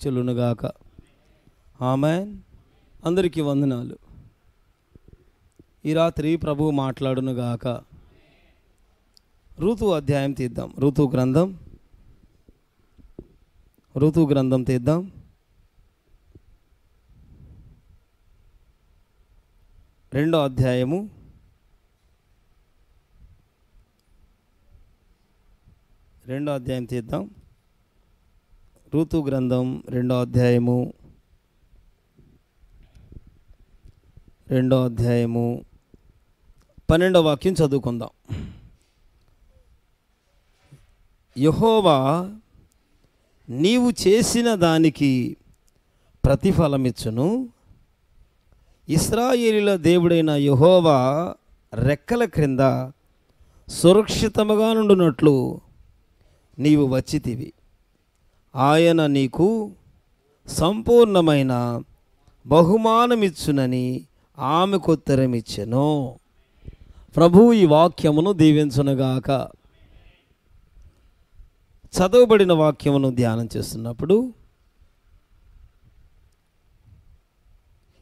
చెల్లునుగాక. ఆమేన్. అందరికీ వందనాలు. ఈ రాత్రి ప్రభువు మాట్లాడునుగాక. ఋతు అధ్యాయం తీద్దాం. ఋతు గ్రంథం తీద్దాం. రెండో అధ్యాయం తీద్దాం. ఋతు గ్రంథం రెండో అధ్యాయము 12వ వాక్యం చదువుకుందాం. యెహోవా నీవు చేసిన దానికి ప్రతిఫలమిచ్చును. ఇశ్రాయేలీయుల దేవుడైన యెహోవా రెక్కల క్రింద సురక్షితముగా నుండునట్లు నీవు వచ్చితివి. ఆయన నీకు సంపూర్ణమైన బహుమానమిచ్చునని ఆమెకు ఉత్తరమిచ్చెను. ప్రభువు ఈ వాక్యమును దీవించునుగాక. చదవబడిన వాక్యమును ధ్యానం చేస్తున్నప్పుడు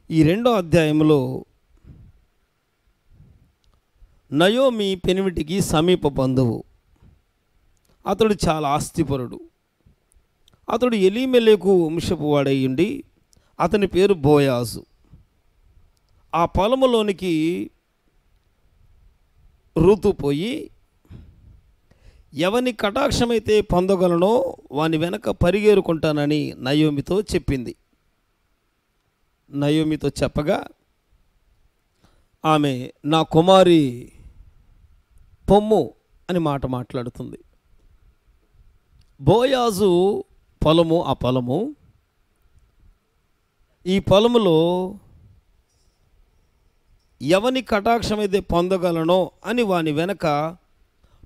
ఈ రెండో అధ్యాయంలో నయోమి పెనిమిటికి సమీప బంధువు. అతడు చాలా ఆస్తిపరుడు. అతడు ఎలీమెలెకు వంశపు వాడయ్యుండి అతని పేరు బోయాజు. ఆ పొలములోనికి రూతు పోయి ఎవని కటాక్షమైతే పొందగలనో వాని వెనక పరిగేరుకుంటానని నయోమితో చెప్పింది. నయోమితో చెప్పగా ఆమె నా కుమారి పొమ్ము అని మాట మాట్లాడుతుంది. బోయాజు పొలము, ఆ పొలము, ఈ పొలములో ఎవని కటాక్షమైతే పొందగలనో అని వాని వెనక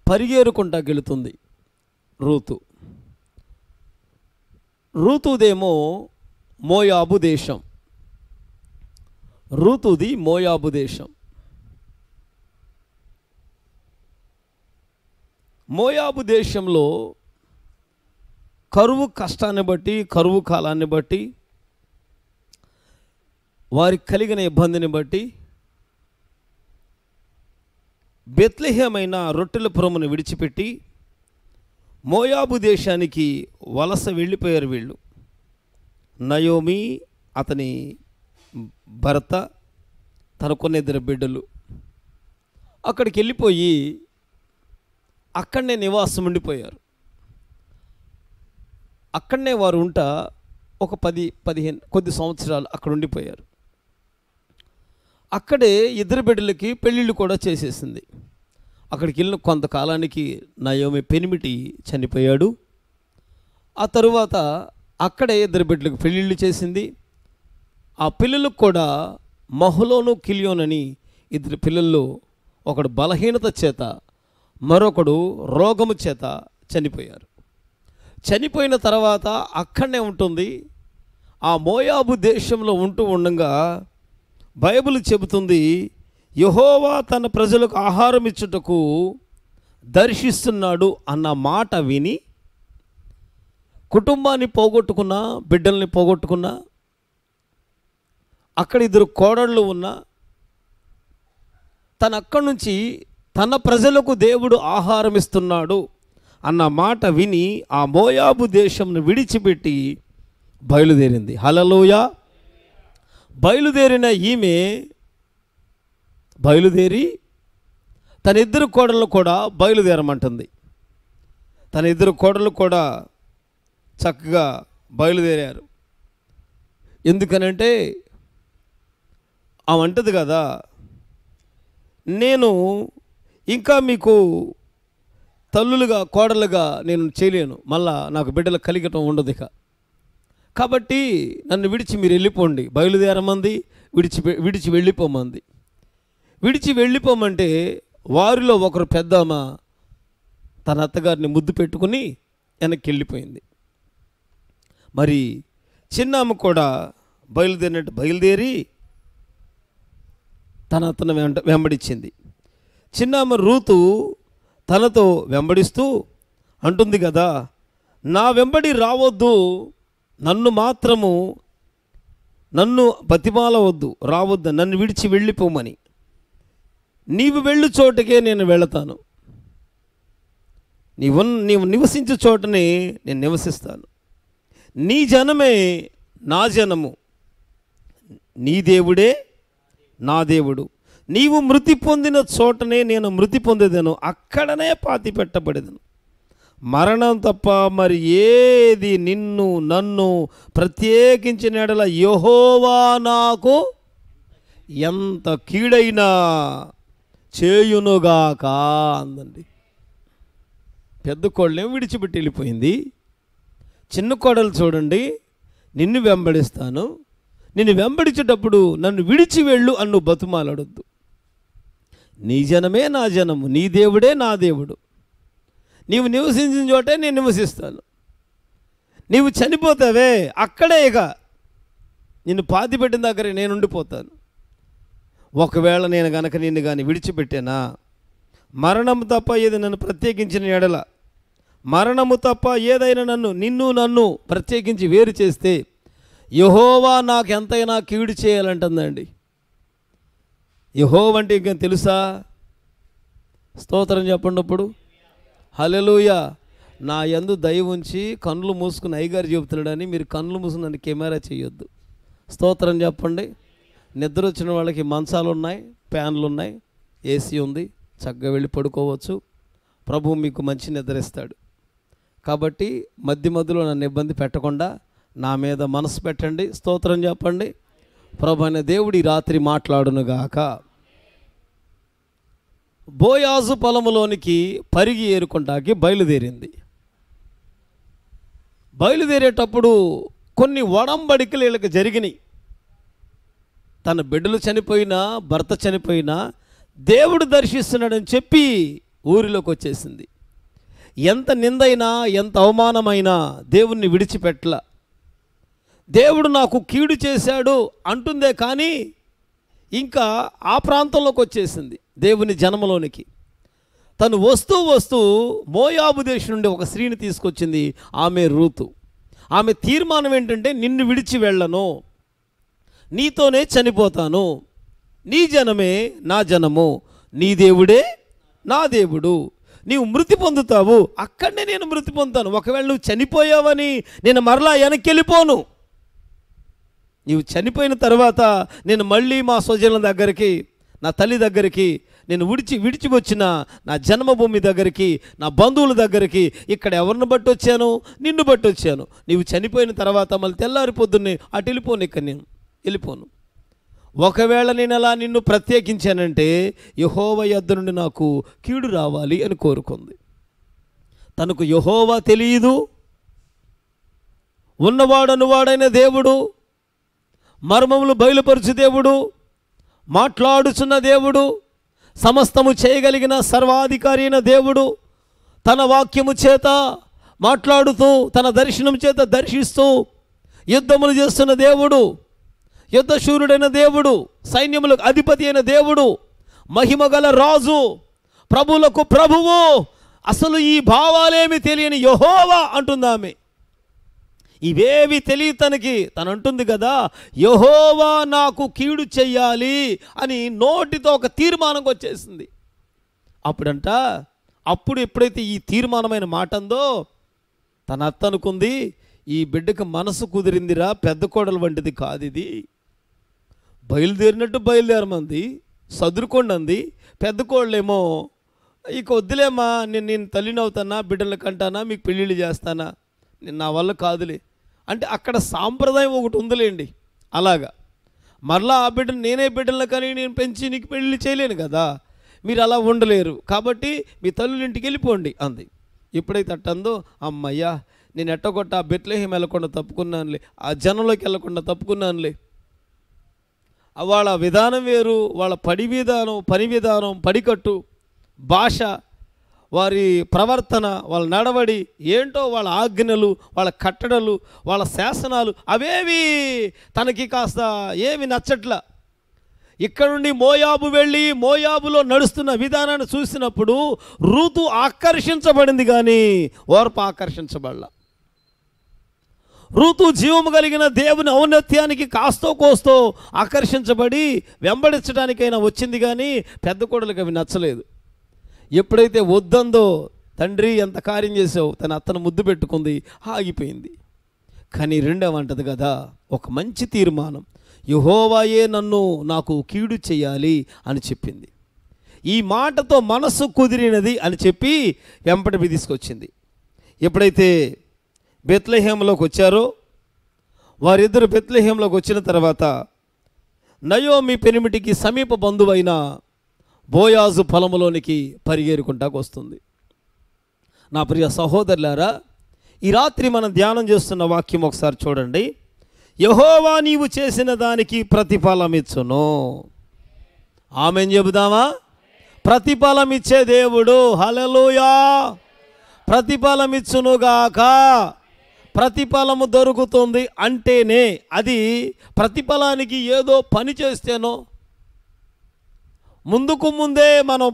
పరిగేరుకుంటా గెలుతుంది రూతు. రూతుదేమో మోయాబు దేశం. రూతుది మోయాబు దేశం. మోయాబు దేశంలో కరువు కష్టాన్ని బట్టి, కరువు కాలాన్ని బట్టి, వారికి కలిగిన ఇబ్బందిని బట్టి బెత్లెహేమైన రొట్టెల పురమును విడిచిపెట్టి మోయాబు దేశానికి వలస వెళ్ళిపోయారు వీళ్ళు. నయోమి, అతని భర్త, తనకున్న 2 బిడ్డలు అక్కడికి వెళ్ళిపోయి అక్కడనే నివాసం ఉండిపోయారు. అక్కడనే వారు ఒక 10-15 కొద్ది సంవత్సరాలు అక్కడ ఉండిపోయారు. అక్కడే 2 బిడ్డలకి పెళ్ళిళ్ళు కూడా చేసేసింది. అక్కడికి వెళ్ళిన కొంతకాలానికి నయోమి పెనిమిటి చనిపోయాడు. ఆ తరువాత అక్కడే 2 బిడ్డలకు పెళ్ళిళ్ళు చేసింది. ఆ పిల్లలకు కూడా మహలోను, కిలియోనని 2 పిల్లల్లో ఒకడు బలహీనత చేత, మరొకడు రోగము చేత చనిపోయారు. చనిపోయిన తర్వాత అక్కడనే ఉంటుంది. ఆ మోయాబు దేశంలో ఉండగా బైబిల్ చెబుతుంది, యెహోవా తన ప్రజలకు ఆహారం ఇచ్చుటకు దర్శిస్తున్నాడు అన్న మాట విని కుటుంబాన్ని పోగొట్టుకున్నా, బిడ్డల్ని పోగొట్టుకున్నా, అక్కడ 2 కోడళ్ళు ఉన్న అక్కడి నుంచి తన ప్రజలకు దేవుడు ఆహారం ఇస్తున్నాడు అన్న మాట విని ఆ మోయాబు దేశంను విడిచిపెట్టి బయలుదేరింది. హల్లెలూయా. బయలుదేరిన ఈమె బయలుదేరి తన 2 కోడళ్ళు కూడా బయలుదేరమంటుంది. తన 2 కోడళ్ళు కూడా చక్కగా బయలుదేరారు. ఎందుకనంటే ఆమె అంటది కదా, నేను ఇంకా మీకు తల్లులుగా, కోడలుగా నేను చేయలేను, మళ్ళా నాకు బిడ్డలు కలిగటం ఉండదు ఇక. కాబట్టి నన్ను విడిచి మీరు వెళ్ళిపోండి. బయలుదేరమంది, విడిచి వెళ్ళిపోమంది. విడిచి వెళ్ళిపోమంటే వారిలో ఒకరు పెద్దమ్మ తన అత్తగారిని ముద్దు పెట్టుకుని వెనక్కి వెళ్ళిపోయింది. మరి చిన్నమ్మ కూడా బయలుదేరి తన అత్తను వెంబడించింది. చిన్నమ్మ రూతు తనతో వెంబడిస్తూ అంటుంది కదా, నా వెంబడి రావద్దు, నన్ను మాత్రము నన్ను బతిమాలవద్దు, రావద్దు, నన్ను విడిచి వెళ్ళిపోమని. నీవు వెళ్ళు చోటకే నేను వెళతాను, నీవు నివసించే చోటనే నేను నివసిస్తాను. నీ జనమే నా జనము, నీ దేవుడే నా దేవుడు. నీవు మృతి పొందిన చోటనే నేను మృతి పొందేదను, అక్కడనే పాతి పెట్టబడేదను. మరణం తప్ప మరి ఏది నిన్ను నన్ను ప్రత్యేకించిన ఎడల యెహోవా నాకు ఎంత కీడైనా చేయునుగాక అందండి. పెద్ద కోడలేం విడిచిపెట్టి వెళ్ళిపోయింది. చిన్న కోడలు చూడండి, నిన్ను వెంబడిస్తాను, నిన్ను వెంబడించేటప్పుడు నన్ను విడిచి వెళ్ళు అన్ను బతుమాలడొద్దు. నీ జనమే నా జనము, నీ దేవుడే నా దేవుడు. నీవు నివసించిన చోటే నేను నివసిస్తాను. నీవు చనిపోతావే అక్కడే, ఇక నిన్ను పాతిపెట్టిన దగ్గర నేను ఉండిపోతాను. ఒకవేళ నేను గనక నిన్ను కానీ విడిచిపెట్టానా, మరణము తప్ప ఏది నన్ను ప్రత్యేకించిన ఎడల, మరణము తప్ప ఏదైనా నిన్ను నన్ను ప్రత్యేకించి వేరు చేస్తే యెహోవా నాకు ఎంతైనా కీడు చేయాలంటుందండి. యెహోవా అంటే ఇంకా తెలుసా? స్తోత్రం చెప్పండి. అప్పుడు హల్లెలూయా. నా యందు దయ ఉంచి కన్నులు మూసుకుని అయ్యగారు చెబుతున్నాడని మీరు కన్నులు మూసుకుని నన్ను కెమెరా చేయొద్దు. స్తోత్రం చెప్పండి. నిద్ర వచ్చిన వాళ్ళకి మంచాలు ఉన్నాయి, ఫ్యాన్లు ఉన్నాయి, ఏసీ ఉంది, చక్కగా వెళ్ళి పడుకోవచ్చు. ప్రభువు మీకు మంచి నిద్ర ఇస్తాడు. కాబట్టి మధ్యలో నన్ను ఇబ్బంది పెట్టకుండా నా మీద మనసు పెట్టండి. స్తోత్రం చెప్పండి. ప్రభు అనే దేవుడి రాత్రి మాట్లాడునుగాక. బోయాజు పొలములోనికి పరిగి ఏరుకుంటాకి బయలుదేరింది. బయలుదేరేటప్పుడు కొన్ని ఒడంబడికలు వీళ్ళకి జరిగినాయి. తన బిడ్డలు చనిపోయినా, భర్త చనిపోయినా దేవుడు దర్శిస్తున్నాడని చెప్పి ఊరిలోకి వచ్చేసింది. ఎంత నిందైనా, ఎంత అవమానమైనా దేవుణ్ణి విడిచిపెట్టల. దేవుడు నాకు కీడు చేశాడు అంటుందే కానీ ఇంకా ఆ ప్రాంతంలోకి వచ్చేసింది, దేవుని జన్మలోనికి. తను వస్తూ మోయాబు దేశం నుండి ఒక స్త్రీని తీసుకొచ్చింది, ఆమె రూతు. ఆమె తీర్మానం ఏంటంటే, నిన్ను విడిచి వెళ్ళను, నీతోనే చనిపోతాను, నీ జనమే నా జనము, నీ దేవుడే నా దేవుడు. నీవు మృతి పొందుతావు, అక్కడనే నేను మృతి పొందుతాను. ఒకవేళ నువ్వు చనిపోయావని నేను మరలా వెనక్కి వెళ్ళిపోను. నీవు చనిపోయిన తర్వాత నేను మళ్ళీ మా స్వజనుల దగ్గరికి, నా తల్లి దగ్గరికి, నేను విడిచి వచ్చిన నా జన్మభూమి దగ్గరికి, నా బంధువుల దగ్గరికి, ఇక్కడ ఎవరిని బట్టి వచ్చాను? నిన్ను బట్టి వచ్చాను. నీవు చనిపోయిన తర్వాత మళ్ళీ తెల్లారి పొద్దున్నే అటు వెళ్ళిపోను, ఇక్కడ నేను వెళ్ళిపోను. ఒకవేళ నేను అలా నిన్ను ప్రత్యేకించానంటే యెహోవా యొద్ద నుండి నాకు కీడు రావాలి అని కోరుకుంది. తనకు యెహోవా తెలియదు, ఉన్నవాడనువాడైన దేవుడు, మర్మములు బయలుపరచు దేవుడు, మాట్లాడుచున్న దేవుడు, సమస్తము చేయగలిగిన సర్వాధికారి అయిన దేవుడు, తన వాక్యము చేత మాట్లాడుతూ, తన దర్శనం చేత దర్శిస్తూ యుద్ధములు చేస్తున్న దేవుడు, యుద్ధశూరుడైన దేవుడు, సైన్యములకు అధిపతి అయిన దేవుడు, మహిమగల రాజు, ప్రభువులకు ప్రభువు, అసలు ఈ భావాలేమి తెలియని యెహోవా అంటుందామె. ఇవేవి తెలియ తను అంటుంది కదా, యెహోవా నాకు కీడు చెయ్యాలి అని నోటితో ఒక తీర్మానంగా వచ్చేసింది. అప్పుడు ఎప్పుడైతే ఈ తీర్మానమైన మాట అందో, తన అత్త అనుకుంది, ఈ బిడ్డకు మనసు కుదిరిందిరా, పెద్ద కోడలు వంటిది కాదు ఇది. బయలుదేరినట్టు బయలుదేరమంది, సదురుకోండి అంది. పెద్ద కోళ్ళేమో, ఇక వద్దులేమ్మా, నేను తల్లిని అవుతానా, బిడ్డలు కంటానా, మీకు పెళ్ళిళ్ళు చేస్తానా, నా వల్ల కాదులే అంటే అక్కడ సాంప్రదాయం ఒకటి ఉందిలేండి. అలాగా మరలా ఆ బిడ్డను నేనే బిడ్డలను కానీ నేను పెంచి నీకు పెళ్ళి చేయలేను కదా, మీరు అలా ఉండలేరు, కాబట్టి మీ తల్లుల ఇంటికి వెళ్ళిపోండి అంది. ఎప్పుడైతే అట్టందో, అమ్మయ్యా నేను ఎట్టగొట్ట ఆ బెత్లెహేం వెళ్ళకుండా తప్పుకున్నానులే, ఆ జనంలోకి వెళ్ళకుండా తప్పుకున్నానులే. వాళ్ళ విధానం వేరు, వాళ్ళ పని విధానం, పడికట్టు, భాష, వారి ప్రవర్తన, వాళ్ళ నడవడి ఏంటో, వాళ్ళ ఆజ్ఞలు, వాళ్ళ కట్టడలు, వాళ్ళ శాసనాలు అవేవి తనకి కాస్త ఏమి నచ్చట్ల. ఇక్కడ నుండి మోయాబు వెళ్ళి మోయాబులో నడుస్తున్న విధానాన్ని చూసినప్పుడు రూతు ఆకర్షించబడింది కానీ ఓర్ప ఆకర్షించబడలా. రూతు జీవము కలిగిన దేవుని ఔన్నత్యానికి కాస్తో కోస్తో ఆకర్షించబడి వెంబడించడానికైనా వచ్చింది, కానీ పెద్ద కోడలికి అవి నచ్చలేదు. ఎప్పుడైతే వద్దందో, తండ్రి ఎంత కార్యం చేసావు, తన అత్తను ముద్దు పెట్టుకుంది, ఆగిపోయింది. కానీ రెండవ అంటది కదా, ఒక మంచి తీర్మానం, యెహోవాయే నాకు కీడు చేయాలి అని చెప్పింది. ఈ మాటతో మనసు కుదిరినది అని చెప్పి వెంపటికి తీసుకొచ్చింది. ఎప్పుడైతే బెత్లెహేములోకి వచ్చారో, వారిద్దరు బెత్లెహేములోకి వచ్చిన తర్వాత నయోమి పెనిమిటికి సమీప బంధువైన బోయాజు పొలంలోనికి పరిగెరుకుంటాకు వస్తుంది. నా ప్రియ సహోదరులారా, ఈ రాత్రి మనం ధ్యానం చేస్తున్న వాక్యం ఒకసారి చూడండి. యెహోవా నీవు చేసిన దానికి ప్రతిఫలం ఇచ్చును. ఆమేన్ చెబుదామా? ప్రతిఫలం ఇచ్చే దేవుడు. హల్లెలూయా. ప్రతిఫలం ఇచ్చునుగాక. ప్రతిఫలము దొరుకుతుంది అంటేనే అది ప్రతిఫలానికి ఏదో పని చేస్తేనో, ముందుకు ముందే మనం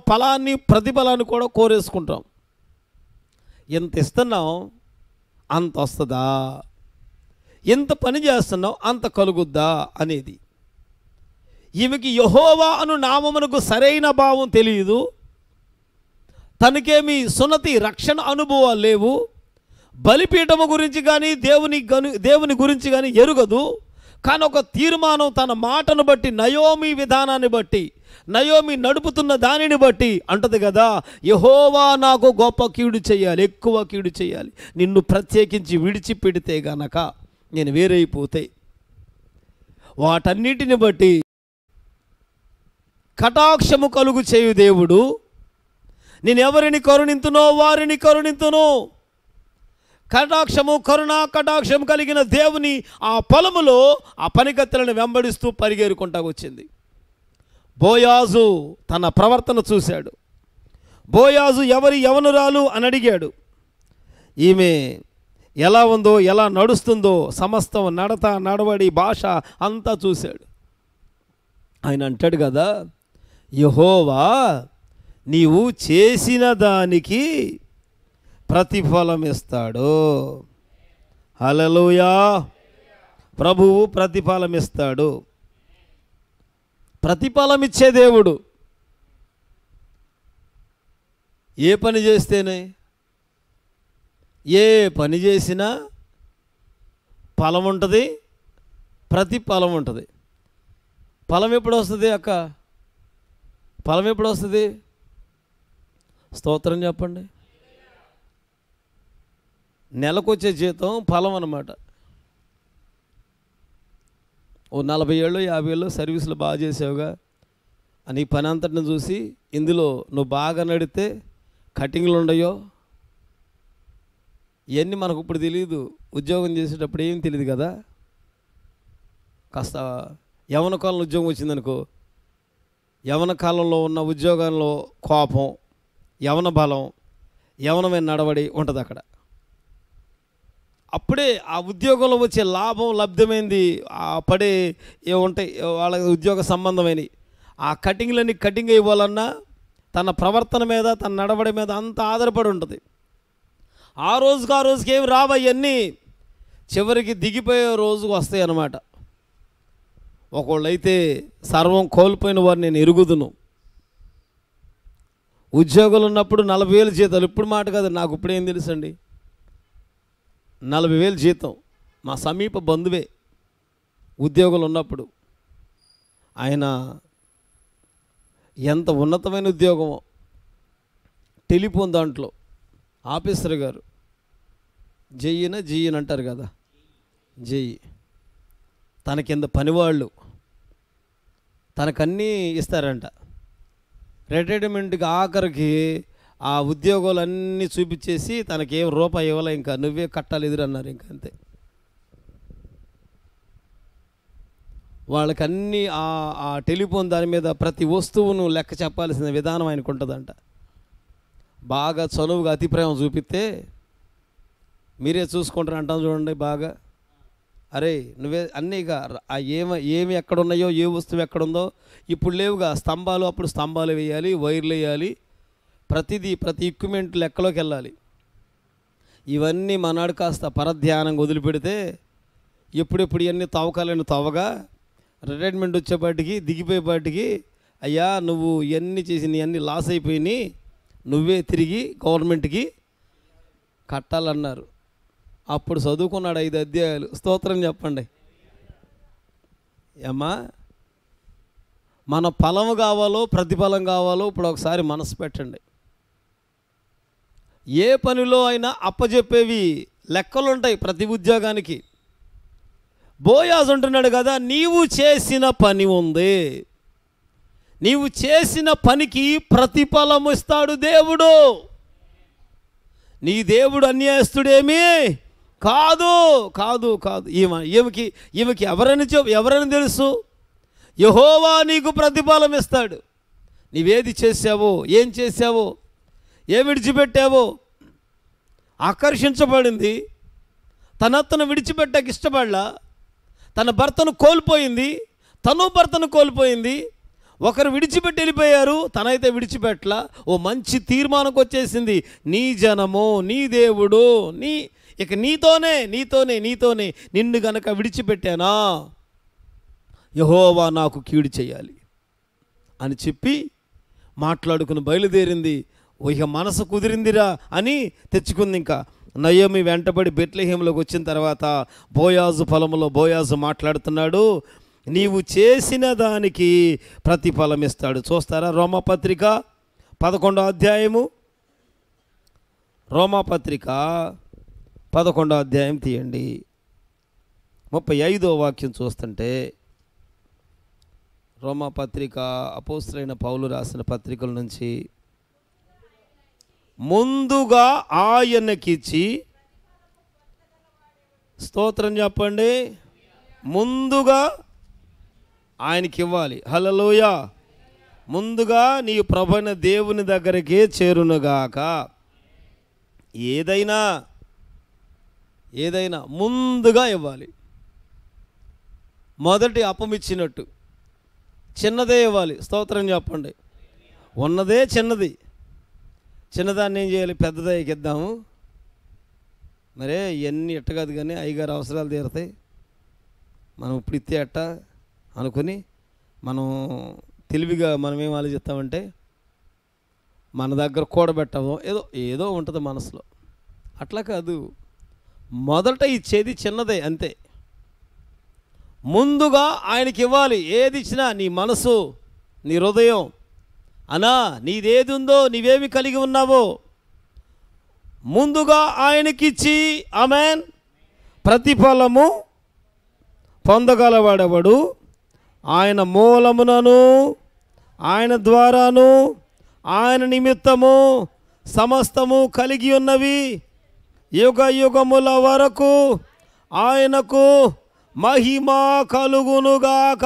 ప్రతిఫలాన్ని కూడా కోరేసుకుంటాం. ఎంత ఇస్తున్నాం అంత వస్తుందా, ఎంత పని చేస్తున్నాం అంత కలుగుద్దా అనేది. ఈమెకి యెహోవా అను నామమునకు సరైన భావం తెలియదు, తనకేమి సున్నతి రక్షణ అనుభవాలు లేవు, బలిపీఠము గురించి కానీ దేవుని గురించి కానీ ఎరుగదు. కానీ ఒక తీర్మానం తన మాటను బట్టి, నయోమి విధానాన్ని బట్టి, నయోమి నడుపుతున్న దానిని బట్టి అంటది కదా, యెహోవా నాకు గొప్ప కీడు చేయాలి, ఎక్కువ కీడు చేయాలి, నిన్ను ప్రత్యేకించి విడిచిపెడితే గనక నేను వేరైపోతే. వాటన్నిటిని బట్టి కటాక్షము కలుగు చేయు దేవుడు, నేను ఎవరిని కరుణింతునో వారిని కరుణింతును. కటాక్షము కటాక్షము కలిగిన దేవుని ఆ పొలములో ఆ పనికత్తెలను వెంబడిస్తూ పరిగెరుకుంటా వచ్చింది. బోయాజు తన ప్రవర్తన చూశాడు. బోయాజు ఎవరి యవనురాలు అని అడిగాడు. ఈమె ఎలా ఉందో, ఎలా నడుస్తుందో, సమస్తం నడత నడవడి భాష అంతా చూశాడు. ఆయన అంటాడు కదా, యెహోవా నీవు చేసిన దానికి ప్రతిఫలం ఇస్తాడు. హల్లెలూయా. ప్రభువు ప్రతిఫలం ఇస్తాడు. ప్రతిఫలం ఇచ్చే దేవుడు. ఏ పని చేస్తేనే, ఏ పని చేసినా ఫలం ఉంటుంది, ప్రతిఫలం ఉంటుంది. ఫలం ఎప్పుడు వస్తుంది అక్క? ఫలం ఎప్పుడు వస్తుంది? స్తోత్రం చెప్పండి. నెలకొచ్చే జీతం ఫలం అన్నమాట. ఓ 40 ఏళ్ళు 50 ఏళ్ళు సర్వీసులు బాగా చేసావుగా, నీ పని అంతటిని చూసి ఇందులో నువ్వు బాగా నడితే కటింగ్లు ఉండయో, ఇవన్నీ మనకు ఇప్పుడు తెలియదు. ఉద్యోగం చేసేటప్పుడు ఏం తెలియదు కదా. కాస్త యవన కాలంలో ఉద్యోగం వచ్చిందనుకో, యవన కాలంలో ఉన్న ఉద్యోగంలో కోపం, యవన బలం, యవనమైన నడవడి ఉంటుంది అక్కడ. అప్పుడే ఆ ఉద్యోగంలో వచ్చే లాభం లబ్ధమైంది, ఆ పడే ఏముంటాయి వాళ్ళ ఉద్యోగ సంబంధమైనవి, ఆ కటింగ్లన్నీ కటింగ్ ఇవ్వాలన్నా తన ప్రవర్తన మీద, తన నడవడి మీద అంత ఆధారపడి ఉంటుంది. ఆ రోజుకి ఏమి రావన్నీ చివరికి దిగిపోయే రోజుకు వస్తాయి అన్నమాట. ఒకళ్ళైతే సర్వం కోల్పోయిన వారు నేను ఎరుగుదును. ఉద్యోగులు ఉన్నప్పుడు 40,000 జీతాలు, ఇప్పుడు మాట కాదు, నాకు ఇప్పుడేం తెలుసండి. 40,000 జీతం. మా సమీప బంధువే ఉద్యోగులు ఉన్నప్పుడు. ఆయన ఎంత ఉన్నతమైన ఉద్యోగమో, టెలిఫోన్ దాంట్లో ఆఫీసర్ గారు, జెయ్యన్ అంటారు కదా, జెయ్యి. తన కింద పనివాళ్ళు తనకన్నీ ఇస్తారంట. రిటైర్మెంట్కి ఆఖరికి ఆ ఉద్యోగాలన్నీ చూపించేసి తనకేం రూపాయి ఇవ్వాలి, ఇంకా నువ్వే కట్టాలి ఎదురన్నారు. ఇంకా అంతే. వాళ్ళకన్నీ ఆ టెలిఫోన్ దాని మీద ప్రతి వస్తువును లెక్క చెప్పాల్సిన విధానం ఆయనకు ఉంటుందంట. బాగా చనువుగా అతి ప్రేమ చూపిస్తే మీరే చూసుకుంటారు అంటాం చూడండి. బాగా అరే నువ్వే అన్నీగా ఏమి ఎక్కడున్నాయో, ఏ వస్తువు ఎక్కడుందో ఇప్పుడు లేవుగా, స్తంభాలు అప్పుడు స్తంభాలు వేయాలి, వైర్లు వేయాలి, ప్రతి ఎక్విప్మెంట్ లెక్కలోకి వెళ్ళాలి. ఇవన్నీ మనాడు కాస్త పరధ్యానంగా వదిలిపెడితే ఎప్పుడెప్పుడు ఇవన్నీ తవ్వకాలని తవ్వగా రిటైర్మెంట్ వచ్చేపాటికి దిగిపోయేపాటికి, అయ్యా నువ్వు ఇవన్నీ చేసి నీ అన్నీ లాస్ అయిపోయినాయి, నువ్వే తిరిగి గవర్నమెంట్కి కట్టాలన్నారు. అప్పుడు చదువుకున్నాడు 5 అధ్యాయాలు. స్తోత్రం చెప్పండి. ఏమ్మా, మన ఫలము కావాలో ప్రతిఫలం కావాలో ఇప్పుడు ఒకసారి మనసు పెట్టండి. ఏ పనిలో అయినా అప్పచెప్పేవి లెక్కలుంటాయి ప్రతి ఉద్యోగానికి. బోయాజు అంటున్నాడు కదా, నీవు చేసిన పని ఉంది, నీవు చేసిన పనికి ప్రతిఫలం ఇస్తాడు దేవుడు. నీ దేవుడు అన్యాయస్తుడేమీ కాదు కాదు కాదు. ఈమెకి ఎవరని తెలుసు? యెహోవా నీకు ప్రతిఫలం ఇస్తాడు. నీవేది చేసావో, ఏం చేసావో, ఏం విడిచిపెట్టావో. ఆకర్షించబడింది, తను విడిచిపెట్టక ఇష్టపడలా, తన భర్తను కోల్పోయింది, తను భర్తను కోల్పోయింది. ఒకరు విడిచిపెట్టి వెళ్ళిపోయారు, తనైతే విడిచిపెట్టలా. ఓ మంచి తీర్మానంకి వచ్చేసింది, నీ జనము, నీ దేవుడు, ఇక నీతోనే నిన్ను గనక విడిచిపెట్టానా యెహోవా నాకు కీడు చేయాలి అని చెప్పి మాట్లాడుకుని బయలుదేరింది. ఇక మనసు కుదిరిందిరా అని తెచ్చుకుంది. ఇంకా నయోమి వెంటబడి బెత్లెహేములోకి వచ్చిన తర్వాత బోయాజు పొలంలో బోయాజు మాట్లాడుతున్నాడు, నీవు చేసిన దానికి ప్రతిఫలం ఇస్తాడు. చూస్తారా? రోమాపత్రిక 11వ అధ్యాయము, రోమాపత్రిక 11వ అధ్యాయం తీయండి. 35వ వాక్యం చూస్తుంటే, రోమాపత్రిక అపోస్తలుడైన పౌలు రాసిన పత్రికల నుంచి, ముందుగా ఆయనకిచ్చి, స్తోత్రం చెప్పండి, ముందుగా ఆయనకి ఇవ్వాలి. హల్లెలూయా. ముందుగా నీ ప్రభువైన దేవుని దగ్గరికే చేరునుగాక. ఏదైనా ముందుగా ఇవ్వాలి. మొదటి అప్పమిచ్చినట్టు చిన్నదే ఇవ్వాలి. స్తోత్రం చెప్పండి. ఉన్నదే చిన్నదాన్ని ఏం చేయాలి? పెద్దదే ఎక్కిద్దాము. మరే ఇవన్నీ ఎట్ట కాదు, కానీ అయ్యగారు అవసరాలు తీరుతాయి, మనం ఇప్పుడు ఇస్తే అట్ట అనుకుని మనం తెలివిగా మనం ఏం ఆలోచిస్తామంటే, మన దగ్గర కూడబెట్టము, ఏదో ఉంటుంది మనసులో. అట్లా కాదు, మొదట ఇచ్చేది చిన్నదే, అంతే. ముందుగా ఆయనకి ఇవ్వాలి. ఏది ఇచ్చినా నీ మనసు, నీ హృదయం, అనా నీదేది ఉందో, నీవేమి కలిగి ఉన్నావో ముందుగా ఆయనకిచ్చి, ఆమేన్, ప్రతిఫలము పొందగలవాడెవడు? ఆయన మూలమునను, ఆయన ద్వారాను, ఆయన నిమిత్తము సమస్తము కలిగి ఉన్నవి యుగ యుగముల వరకు ఆయనకు మహిమ కలుగునుగాక.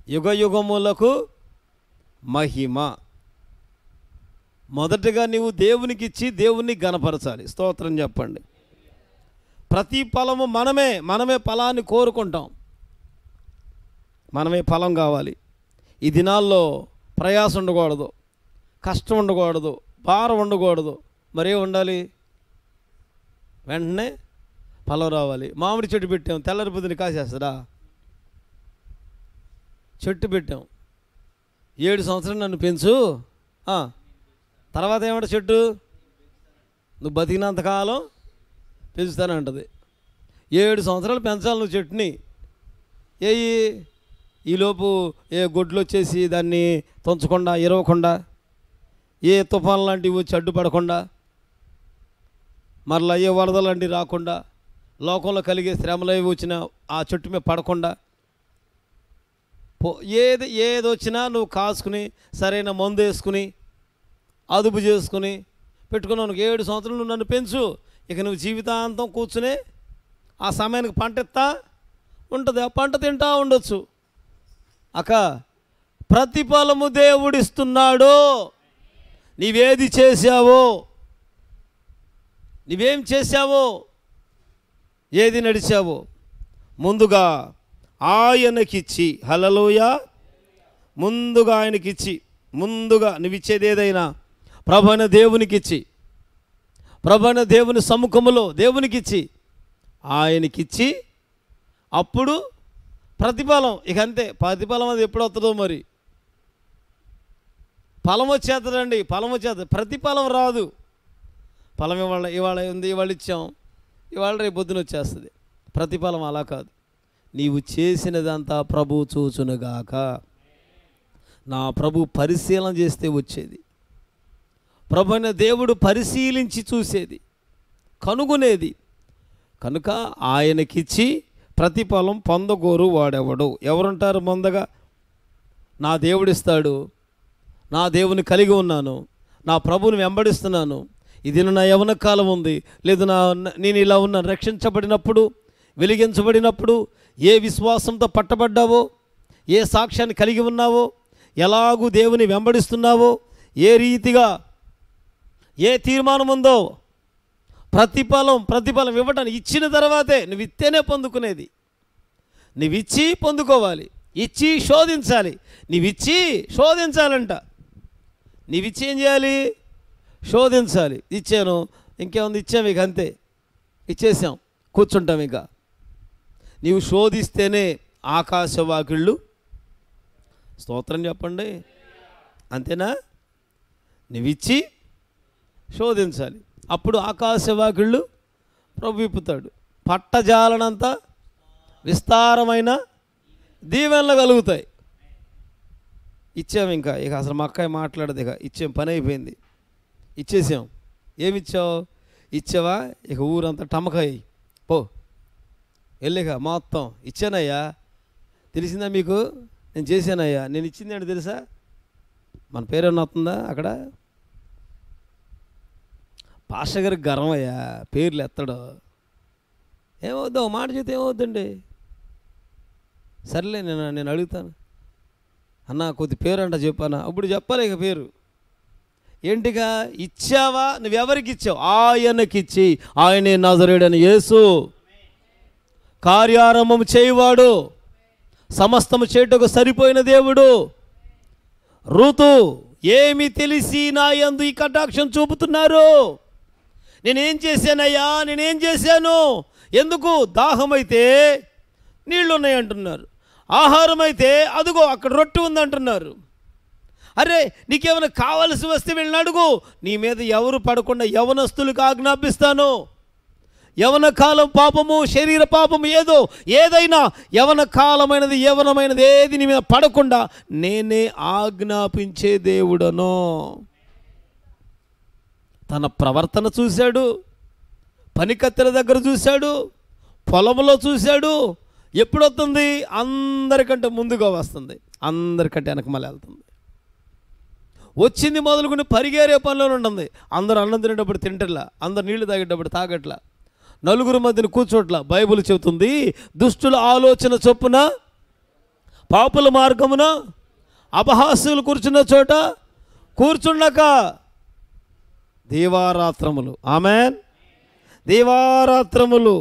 యుగ యుగములకు మహిమ. మొదటగా నీవు దేవునికి ఇచ్చి దేవుణ్ణి గణపరచాలి. స్తోత్రం చెప్పండి. ప్రతి ఫలము మనమే ఫలాన్ని కోరుకుంటాం, మనమే ఫలం కావాలి. ఈ దినాల్లో ప్రయాసం ఉండకూడదు, కష్టం ఉండకూడదు, భారం ఉండకూడదు. మరే ఉండాలి? వెంటనే ఫలం రావాలి. మామిడి చెట్టు పెట్టాం, తెల్లరి పొద్దున కాసేస్తుందా? చెట్టు పెట్టాం, 7 సంవత్సరాలు నన్ను పెంచు, తర్వాత ఏమంట చెట్టు, నువ్వు బతికినంతకాలం పెంచుతానంటది. 7 సంవత్సరాలు పెంచాలి నువ్వు చెట్టుని. ఈలోపు ఏ గొడ్లు వచ్చేసి దాన్ని తుంచకుండా, ఇరవకుండా, ఏ తుఫాన్ లాంటివి వచ్చి అడ్డుపడకుండా, మరలా ఏ వరదలు లాంటివి రాకుండా, లోకంలో కలిగే శ్రమలు అవి వచ్చిన ఆ చెట్టు మీద పడకుండా, ఏది వచ్చినా నువ్వు కాసుకుని సరైన మందు వేసుకుని అదుపు చేసుకుని పెట్టుకున్నావు. 7 సంవత్సరాలు నువ్వు నన్ను పెంచు, ఇక నువ్వు జీవితాంతం కూర్చుని ఆ సమయానికి పంట ఇస్తా ఉంటుంది, ఆ పంట తింటా ఉండొచ్చు. ప్రతిఫలము దేవుడిస్తున్నాడు. నీవేది చేశావో, నీవేం చేశావో, ఏది నడిచావో ముందుగా ఆయనకిచ్చి, హల్లెలూయా, ముందుగా ఆయనకిచ్చి, ముందుగా నువ్విచ్చేది ఏదైనా ప్రభువైన దేవునికిచ్చి, ప్రభువైన దేవుని సముఖములో దేవునికిచ్చి, ఆయనకిచ్చి అప్పుడు ప్రతిఫలం. ఇక అంతే, ప్రతిఫలం అది ఎప్పుడు వస్తుందో మరి. ఫలం వచ్చేస్తుందండి, ఫలం వచ్చేస్తుంది, ప్రతిఫలం రాదు. ఫలం ఇవాళ ఉంది, ఇవాళ ఇచ్చాం, ఇవాళ రేపు పొద్దున వచ్చేస్తుంది. ప్రతిఫలం అలా కాదు. నీవు చేసినదంతా ప్రభు చూచునుగాక. నా ప్రభు పరిశీలన చేస్తే వచ్చేది. ప్రభు అయిన దేవుడు పరిశీలించి చూసేది, కనుగొనేది. కనుక ఆయనకిచ్చి ప్రతిఫలం పొందగోరు వాడెవడు. ఎవరుంటారు ముందుగా? నా దేవుడిస్తాడు, నా దేవుని కలిగి ఉన్నాను, నా ప్రభువుని వెంబడిస్తున్నాను, ఇది నా యవన కాలం ఉంది, లేదు నేను ఇలా ఉన్నాను. రక్షించబడినప్పుడు, వెలిగించబడినప్పుడు ఏ విశ్వాసంతో పట్టబడ్డావో, ఏ సాక్ష్యాన్ని కలిగి ఉన్నావో, ఎలాగూ దేవుని వెంబడిస్తున్నావో, ఏ రీతిగా ఏ తీర్మానం ఉందో, ప్రతిఫలం ఇవ్వటానికి ఇచ్చిన తర్వాతే. నువ్వు ఇస్తేనే పొందుకునేది. నువ్వు ఇచ్చి పొందుకోవాలి, ఇచ్చి శోధించాలి. నువ్విచ్చి శోధించాలంట. నీవిచ్చి ఏం చేయాలి? శోధించాలి. ఇచ్చాను, ఇంకేముంది, ఇచ్చాము, ఇక అంతే, ఇచ్చేసాం, కూర్చుంటాం. ఇక నీవు శోధిస్తేనే ఆకాశవాకిళ్ళు, స్తోత్రం చెప్పండి, అంతేనా? నువ్విచ్చి శోధించాలి, అప్పుడు ఆకాశవాకిళ్ళు ప్రభు విప్పుతాడు. పట్టజాలనంత విస్తారమైన దీవెనలు కలుగుతాయి. ఇచ్చాము, ఇంకా ఇక అసలు మా అక్కయ్య మాట్లాడదు. ఇక ఇచ్చాం, పని అయిపోయింది, ఇచ్చేసాం. ఏమిచ్చావు? ఇచ్చావా? ఇక ఊరంతా టమకాయ పో, వెళ్ళిక మొత్తం ఇచ్చానయ్యా. తెలిసిందా మీకు? నేను చేశానయ్యా. నేను ఇచ్చింది ఏంటో తెలుసా? మన పేరేమన్నా వస్తుందా అక్కడ? పాస్టర్ గారికి గర్వం అయ్యా, పేర్లు ఎత్తడు. ఏమవుద్దా? మాట చేస్తే ఏమవుద్దండి? సర్లే, నేను అడుగుతాను. అన్న కొద్ది పేరు అంట చెప్పానా? అప్పుడు చెప్పాలి ఇక పేరు. ఏంటిగా ఇచ్చావా? నువ్వెవరికి ఇచ్చావు? ఆయనకిచ్చి. ఆయనే నజరేయుడైన యేసు, కార్యారంభం చేయువాడు, సమస్తము చేయుటకు సరిపోయిన దేవుడు. ఋతు ఏమి తెలిసి నా యందు ఈ కటాక్షం చూపుతున్నారు? నేనేం చేశానయ్యా? నేనేం చేశాను? ఎందుకు? దాహమైతే నీళ్ళు ఉన్నాయి అంటున్నారు, ఆహారం అయితే అదుగో అక్కడ రొట్టె ఉందంటున్నారు. అరే, నీకేమైనా కావలసి వస్తే వెళ్ళి అడుగు. నీ మీద ఎవరు పడకుండా యవనస్తులకు ఆజ్ఞాపిస్తాను. యవన కాలం పాపము, శరీర పాపము ఏదైనా యవన కాలమైనది, యవనమైనది ఏది నీ మీద పడకుండా నేనే ఆజ్ఞాపించే దేవుడను. తన ప్రవర్తన చూశాడు, పనికత్తెల దగ్గర చూశాడు, పొలంలో చూశాడు. ఎప్పుడు వస్తుంది? అందరికంటే ముందుగా వస్తుంది, అందరికంటే వెనక మళ్ళీ వెళ్తుంది. వచ్చింది మొదలుకొని పరిగేరే పనిలో ఉంటుంది. అందరూ అన్నం తినేటప్పుడు తింటట్లా, అందరు నీళ్లు తాగేటప్పుడు తాగట్లా, నలుగురు మధ్యన కూర్చోట్ల. బైబిల్ చెబుతుంది, దుష్టుల ఆలోచన చొప్పున, పాపుల మార్గమున, అపహాస్యులు కూర్చున్న చోట కూర్చుండక దీవారాత్రములు, ఆమెన్, దీవారాత్రములు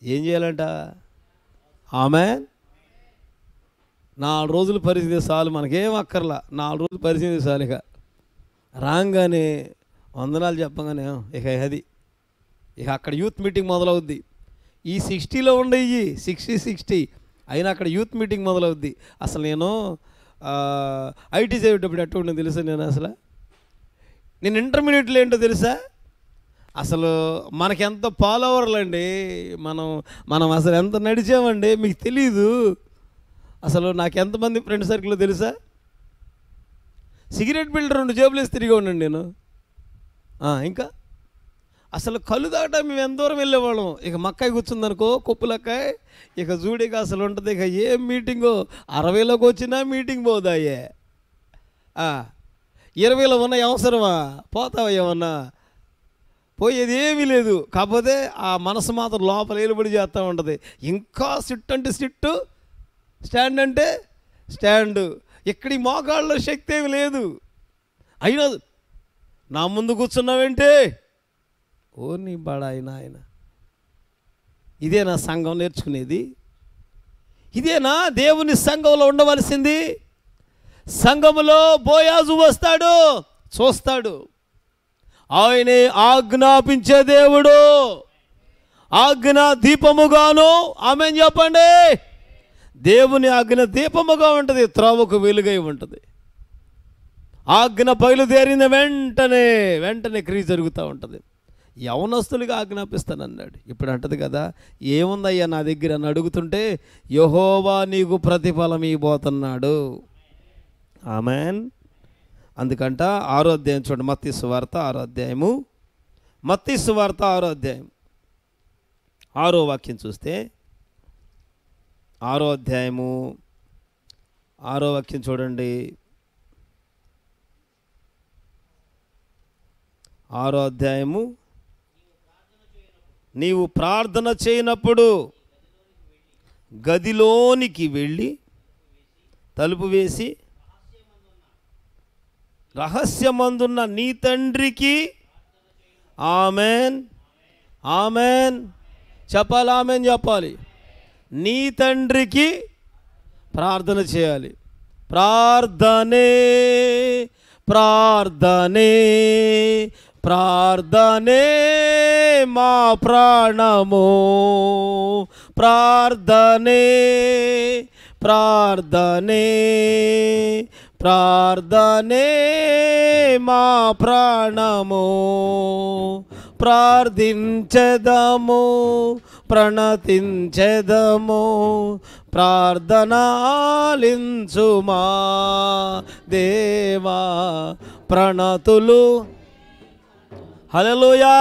ఏం చేయాలంట? ఆమెన్. 4 రోజులు పరిస్థితి చాలు, మనకేం అక్కర్లా. 4 రోజులు పరిస్థితి చాలు. ఇక రాగానే వందనాలు చెప్పగానే ఇక అక్కడ యూత్ మీటింగ్ మొదలవుద్ది. ఈ 60లో ఉండేవి 60 అయినా అక్కడ యూత్ మీటింగ్ మొదలవుద్ది. అసలు నేను ఐటీ చదివేటప్పుడు ఎట్లా ఉండేది తెలుసా? నేను ఇంటర్మీడియట్లో ఏంటో తెలుసా? అసలు మనకెంత ఫాలోవర్లు అండి, మనం అసలు ఎంత నడిచామండి మీకు తెలీదు. అసలు నాకు ఎంతమంది ఫ్రెండ్ సర్కిల్ తెలుసా? సిగరెట్ బిల్డర్ 2 జేబులు వేసి తిరిగి ఉండండి నేను. ఇంకా అసలు కళ్ళు దాటా మేము ఎంత దూరం వెళ్ళేవాళ్ళం. ఇక మక్కాయి కూర్చుందనుకో, కొప్పులక్కాయ, ఇక జూడిగా అసలు ఉంటుంది. ఇక ఏం మీటింగో, 60లోకి వచ్చినా మీటింగ్ పోదాయే. 20లో ఉన్న అవసరమా? పోతావా? ఏమన్నా పోయేది ఏమీ లేదు. కాకపోతే ఆ మనసు మాత్రం లోపల ఏలుబడి చేస్తూ ఉంటుంది. ఇంకా సిట్ అంటే సిట్టు, స్టాండ్ అంటే స్టాండు. ఇక్కడి మోకాళ్ళలో శక్తి ఏమి లేదు. అయినా నా ముందు కూర్చున్నావేంటే, ఓ నీ బడాయిన ఆయన. ఇదేనా సంఘం నేర్చుకునేది? ఇదేనా దేవుని సంఘంలో ఉండవలసింది? సంఘములో బోయాజు వస్తాడు, చూస్తాడు. ఆయనే ఆజ్ఞాపించే దేవుడు, ఆజ్ఞ దీపముగాను, ఆమేన్ చెప్పండి. దేవుని ఆజ్ఞ దీపముగా ఉంటుంది, త్రోవకు వెలుగై ఉంటుంది. ఆజ్ఞ బయలుదేరిన వెంటనే క్రియ జరుగుతూ ఉంటుంది. యవనస్తులుగా ఆజ్ఞాపిస్తానన్నాడు. ఇప్పుడు అంటది కదా, ఏముందయ్యా నా దగ్గర అని అడుగుతుంటే, యెహోవా నీకు ప్రతిఫలం ఇవ్వబోతున్నాడు. ఆమేన్. అందుకంట 6వ అధ్యాయం చూడండి, మత్తయి సువార్త 6వ అధ్యాయము, మత్తయి సువార్త 6వ అధ్యాయం 6వ వాక్యం చూస్తే, 6వ అధ్యాయము 6వ వాక్యం చూడండి. 6వ అధ్యాయము, నీవు ప్రార్థన చేయనప్పుడు గదిలోనికి వెళ్ళి తలుపు వేసి రహస్యమందున్న నీ తండ్రికి, ఆమేన్ ఆమేన్ చెప్పాలి, ఆమేన్ చెప్పాలి. నీ తండ్రికి ప్రార్థన చేయాలి. ప్రార్థనే ప్రార్థనే ప్రార్థనే మా ప్రాణము, ప్రార్థనే ప్రార్థనే ప్రార్థనే మా ప్రాణము. ప్రార్థించెదము ప్రణతించెదము, ప్రార్థనాలించుమా దేవా ప్రణతులు. హల్లెలూయా.